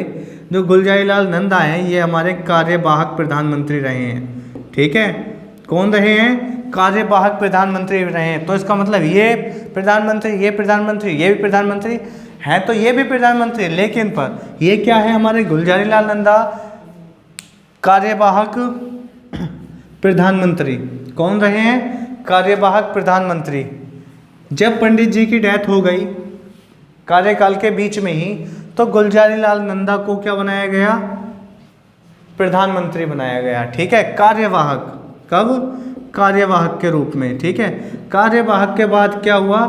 जो गुलजारी लाल नंदा हैं, ये हमारे कार्यवाहक प्रधानमंत्री रहे हैं। ठीक है, कौन रहे हैं, कार्यवाहक प्रधानमंत्री रहे हैं। तो इसका मतलब ये प्रधानमंत्री, ये प्रधानमंत्री, ये भी प्रधानमंत्री हैं तो ये भी प्रधानमंत्री, लेकिन पर ये क्या है हमारे गुलजारी लाल नंदा कार्यवाहक प्रधानमंत्री। कौन रहे हैं? कार्यवाहक प्रधानमंत्री। जब पंडित जी की डेथ हो गई कार्यकाल के बीच में ही, तो गुलजारी लाल नंदा को क्या बनाया गया? प्रधानमंत्री बनाया गया। ठीक है, कार्यवाहक। कब? कार्यवाहक के रूप में। ठीक है, कार्यवाहक के बाद क्या हुआ?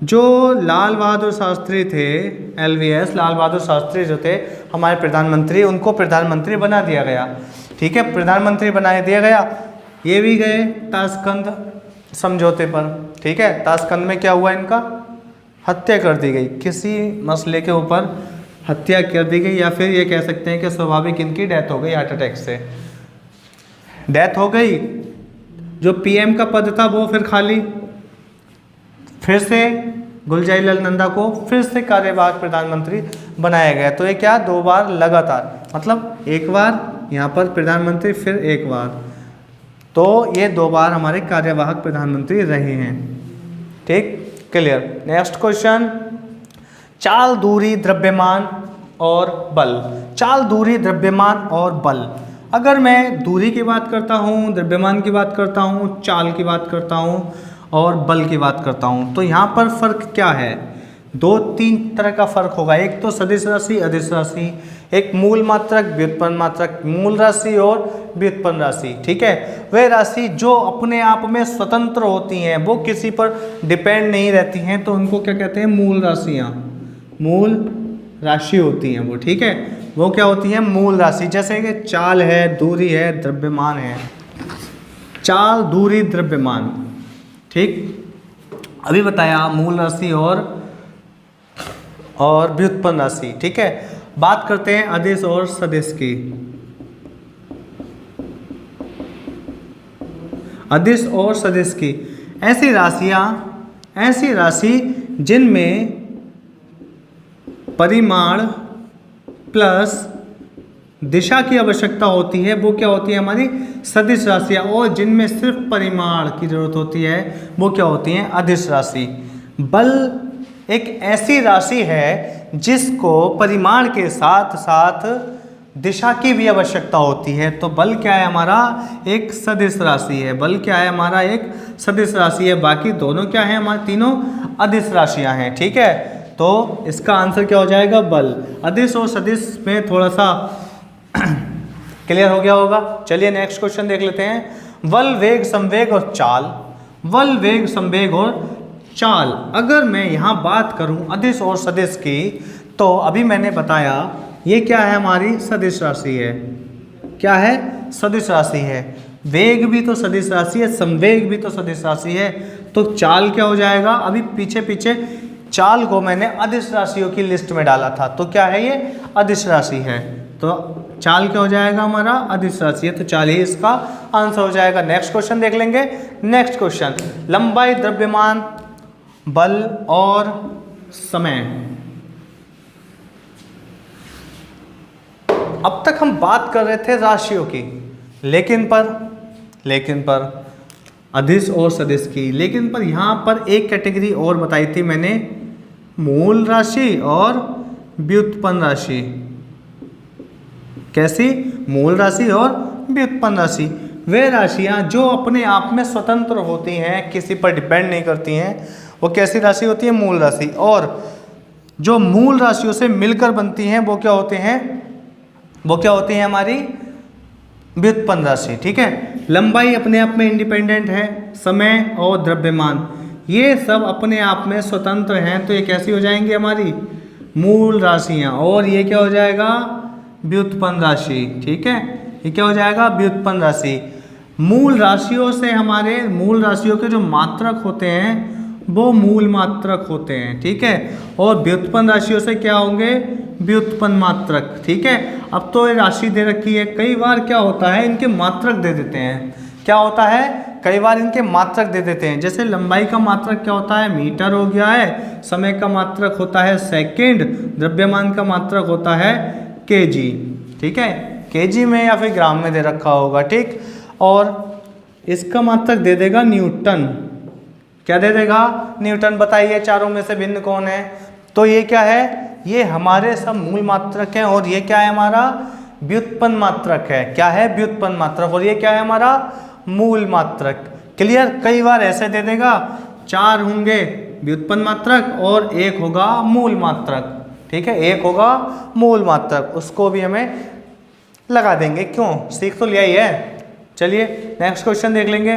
जो लाल बहादुर शास्त्री थे, LVS लाल बहादुर शास्त्री जो थे हमारे प्रधानमंत्री, उनको प्रधानमंत्री बना दिया गया। ठीक है, प्रधानमंत्री बना दिया गया। ये भी गए ताशकंद समझौते पर। ठीक है, ताशकंद में क्या हुआ? इनका हत्या कर दी गई, किसी मसले के ऊपर हत्या कर दी गई, या फिर ये कह सकते हैं कि स्वाभाविक इनकी डेथ हो गई, हार्ट अटैक से डेथ हो गई। जो PM का पद था वो फिर खाली, फिर से गुलजारी लाल नंदा को फिर से कार्यवाहक प्रधानमंत्री बनाया गया। तो ये क्या? 2 बार लगातार, मतलब एक बार यहाँ पर प्रधानमंत्री, फिर एक बार, तो ये 2 बार हमारे कार्यवाहक प्रधानमंत्री रहे हैं। ठीक, क्लियर। नेक्स्ट क्वेश्चन, चाल, दूरी, द्रव्यमान और बल। चाल, दूरी, द्रव्यमान और बल। अगर मैं दूरी की बात करता हूँ, द्रव्यमान की बात करता हूँ, चाल की बात करता हूँ और बल की बात करता हूँ, तो यहाँ पर फर्क क्या है? 2-3 तरह का फर्क होगा। एक तो सदिश राशि, अदिश राशि, एक मूल मात्रक, व्युत्पन्न मात्रक, मूल राशि और व्युत्पन्न राशि। ठीक है, वे राशि जो अपने आप में स्वतंत्र होती हैं, वो किसी पर डिपेंड नहीं रहती हैं, तो उनको क्या कहते हैं? मूल राशियाँ, मूल राशि होती हैं वो। ठीक है, वो क्या होती हैं? मूल राशि। जैसे कि चाल है, दूरी है, द्रव्यमान है। चाल, दूरी, द्रव्यमान। ठीक, अभी बताया मूल राशि और व्युत्पन्न राशि। ठीक है, बात करते हैं अदिश और सदिश की। अदिश और सदिश की ऐसी राशियां, ऐसी राशि जिनमें परिमाण प्लस दिशा की आवश्यकता होती है, वो क्या होती है? हमारी सदिश राशियाँ। और जिनमें सिर्फ परिमाण की जरूरत होती है, वो क्या होती हैं? अदिश राशि। बल एक ऐसी राशि है जिसको परिमाण के साथ साथ दिशा की भी आवश्यकता होती है, तो बल क्या है? हमारा एक सदिश राशि है। बल क्या है? हमारा एक सदिश राशि है। बाकी दोनों क्या है? हमारे तीनों अदिश राशियाँ हैं। ठीक है, तो इसका आंसर क्या हो जाएगा? बल। अदिश और सदिश में थोड़ा सा क्लियर हो गया होगा। चलिए नेक्स्ट क्वेश्चन देख लेते हैं। बल, वेग, संवेग और चाल। बल, वेग, संवेग और चाल। अगर मैं यहाँ बात करूँ अदिश और सदिश की, तो अभी मैंने बताया ये क्या है? हमारी सदिश राशि है। क्या है? सदिश राशि है। वेग भी तो सदिश राशि है, संवेग भी तो सदिश राशि है, तो चाल क्या हो जाएगा? अभी पीछे पीछे चाल को मैंने अदिश राशियों की लिस्ट में डाला था, तो क्या है? ये अदिश राशि है, तो चाल क्या हो जाएगा? हमारा अदिश राशि है, तो चाल ही इसका आंसर हो जाएगा। नेक्स्ट क्वेश्चन देख लेंगे। नेक्स्ट क्वेश्चन, लंबाई, द्रव्यमान, बल और समय। अब तक हम बात कर रहे थे राशियों की, लेकिन पर अदिश और सदिश की, लेकिन पर यहाँ पर एक कैटेगरी और बताई थी मैंने, मूल राशि और व्युत्पन्न राशि। कैसी? मूल राशि और व्युत्पन्न राशि। वे राशियाँ जो अपने आप में स्वतंत्र होती हैं, किसी पर डिपेंड नहीं करती हैं, वो कैसी राशि होती है? मूल राशि। और जो मूल राशियों से मिलकर बनती हैं, वो क्या होते हैं? वो क्या होती है? हमारी व्युत्पन्न राशि। ठीक है, लंबाई अपने आप में इंडिपेंडेंट है, समय और द्रव्यमान ये सब अपने आप में स्वतंत्र हैं, तो ये कैसी हो जाएंगी? हमारी मूल राशियाँ। और ये क्या हो जाएगा? व्युत्पन्न राशि। ठीक है, ये क्या हो जाएगा? व्युत्पन्न राशि। मूल राशियों से हमारे मूल राशियों के जो मात्रक होते हैं वो मूल मात्रक होते हैं। ठीक है, और व्युत्पन्न राशियों से क्या होंगे? व्युत्पन्न मात्रक। ठीक है, अब तो ये राशि दे रखी है, कई बार क्या होता है? इनके मात्रक दे देते हैं। क्या होता है? कई बार इनके मात्रक दे देते हैं। जैसे लंबाई का मात्रक क्या होता है? मीटर हो गया है, समय का मात्रक होता है सेकंड, द्रव्यमान का मात्रक होता है केजी। ठीक है, केजी में या फिर ग्राम में दे रखा होगा। ठीक, और इसका मात्रक दे देगा न्यूटन। क्या दे देगा? न्यूटन। बताइए चारों में से भिन्न कौन है? तो ये क्या है, ये हमारे सब मूल मात्रक हैं और ये क्या है हमारा व्युत्पन्न मात्रक है। क्या है, व्युत्पन्न मात्रक, और ये क्या है हमारा मूल मात्रक। क्लियर। कई बार ऐसे दे देगा 4 होंगे व्युत्पन्न मात्रक और 1 होगा मूल मात्रक। ठीक है, 1 होगा मूल मात्रक, उसको भी हमें लगा देंगे। क्यों, सीख तो लिया ही है। चलिए नेक्स्ट क्वेश्चन देख लेंगे।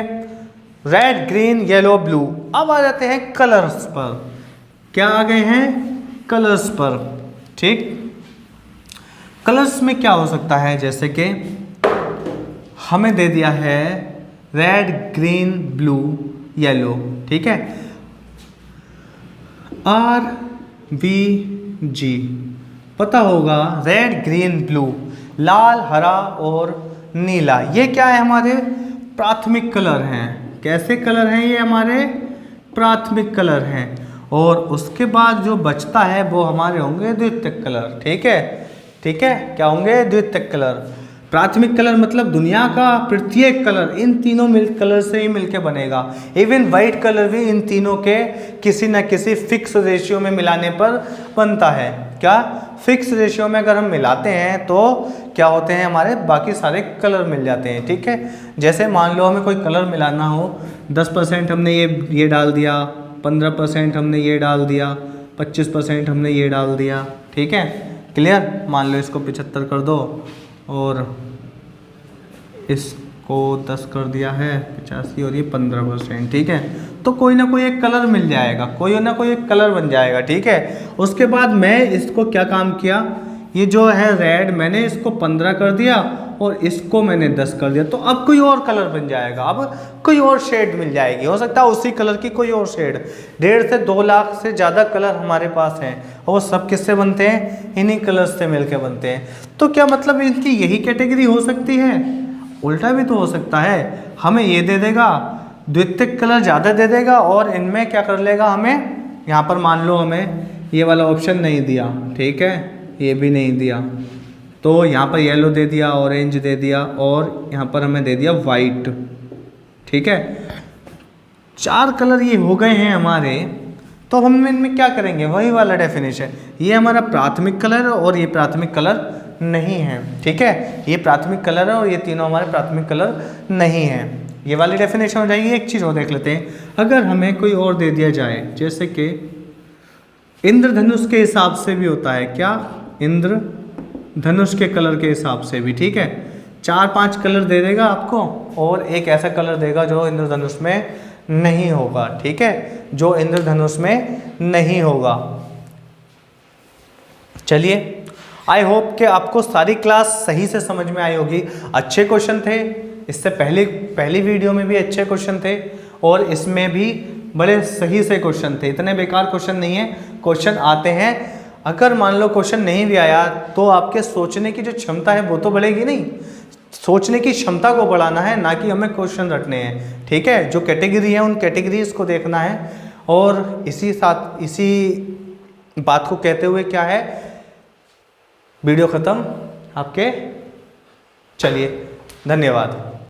Red, green, yellow, blue. अब आ जाते हैं कलर्स पर। क्या आ गए हैं, कलर्स पर। ठीक, कलर्स में क्या हो सकता है, जैसे कि हमें दे दिया है रेड, ग्रीन, ब्लू, येलो। ठीक है, RVG पता होगा, रेड, ग्रीन, ब्लू, लाल, हरा और नीला। ये क्या है, हमारे प्राथमिक कलर हैं। कैसे कलर हैं, ये हमारे प्राथमिक कलर हैं। और उसके बाद जो बचता है वो हमारे होंगे द्वितीयक कलर। ठीक है, ठीक है, क्या होंगे, द्वितीयक कलर। प्राथमिक कलर मतलब दुनिया का प्रत्येक कलर इन तीनों कलर से ही मिलके बनेगा। इवन वाइट कलर भी इन तीनों के किसी न किसी फिक्स रेशियो में मिलाने पर बनता है। क्या, फिक्स रेशियो में अगर हम मिलाते हैं तो क्या होते हैं, हमारे बाकी सारे कलर मिल जाते हैं। ठीक है, जैसे मान लो हमें कोई कलर मिलाना हो, 10% हमने ये डाल दिया, 15% हमने ये डाल दिया, 25% हमने ये डाल दिया। ठीक है, क्लियर। मान लो इसको 75 कर दो और इसको 10 कर दिया है 85 और ये 15%। ठीक है, तो कोई ना कोई एक कलर मिल जाएगा, कोई ना कोई एक कलर बन जाएगा। ठीक है, उसके बाद मैं इसको क्या काम किया, ये जो है रेड मैंने इसको 15 कर दिया और इसको मैंने 10 कर दिया, तो अब कोई और कलर बन जाएगा, अब कोई और शेड मिल जाएगी। हो सकता है उसी कलर की कोई और शेड। 1.5 से 2 लाख से ज़्यादा कलर हमारे पास हैं और सब किससे बनते हैं, इन्हीं कलर्स से मिलके बनते हैं। तो क्या मतलब इनकी यही कैटेगरी हो सकती है, उल्टा भी तो हो सकता है। हमें ये दे देगा, द्वितीयक कलर ज़्यादा दे देगा और इनमें क्या कर लेगा, हमें यहाँ पर मान लो हमें ये वाला ऑप्शन नहीं दिया। ठीक है, ये भी नहीं दिया, तो यहाँ पर येलो दे दिया, ऑरेंज दे दिया और यहाँ पर हमें दे दिया वाइट। ठीक है, 4 कलर ये हो गए हैं हमारे। तो हम इनमें क्या करेंगे, वही वाला डेफिनेशन, ये हमारा प्राथमिक कलर है और ये प्राथमिक कलर नहीं है। ठीक है, ये प्राथमिक कलर है और ये तीनों हमारे प्राथमिक कलर नहीं है। ये वाली डेफिनेशन हो जाएगी। एक चीज़ और देख लेते हैं, अगर हमें कोई और दे दिया जाए, जैसे कि इंद्रधनुष के हिसाब से भी होता है। क्या, इंद्रधनुष के कलर के हिसाब से भी। ठीक है, 4-5 कलर दे देगा आपको और एक ऐसा कलर देगा जो इंद्रधनुष में नहीं होगा। ठीक है, जो इंद्रधनुष में नहीं होगा। चलिए, आई होप कि आपको सारी क्लास सही से समझ में आई होगी। अच्छे क्वेश्चन थे, इससे पहली वीडियो में भी अच्छे क्वेश्चन थे और इसमें भी बड़े सही से क्वेश्चन थे। इतने बेकार क्वेश्चन नहीं है, क्वेश्चन आते हैं। अगर मान लो क्वेश्चन नहीं भी आया तो आपके सोचने की जो क्षमता है वो तो बढ़ेगी नहीं। सोचने की क्षमता को बढ़ाना है, ना कि हमें क्वेश्चन रटने हैं। ठीक है, जो कैटेगरी है उन कैटेगरीज को देखना है। और इसी बात को कहते हुए क्या है, वीडियो ख़त्म आपके। चलिए, धन्यवाद।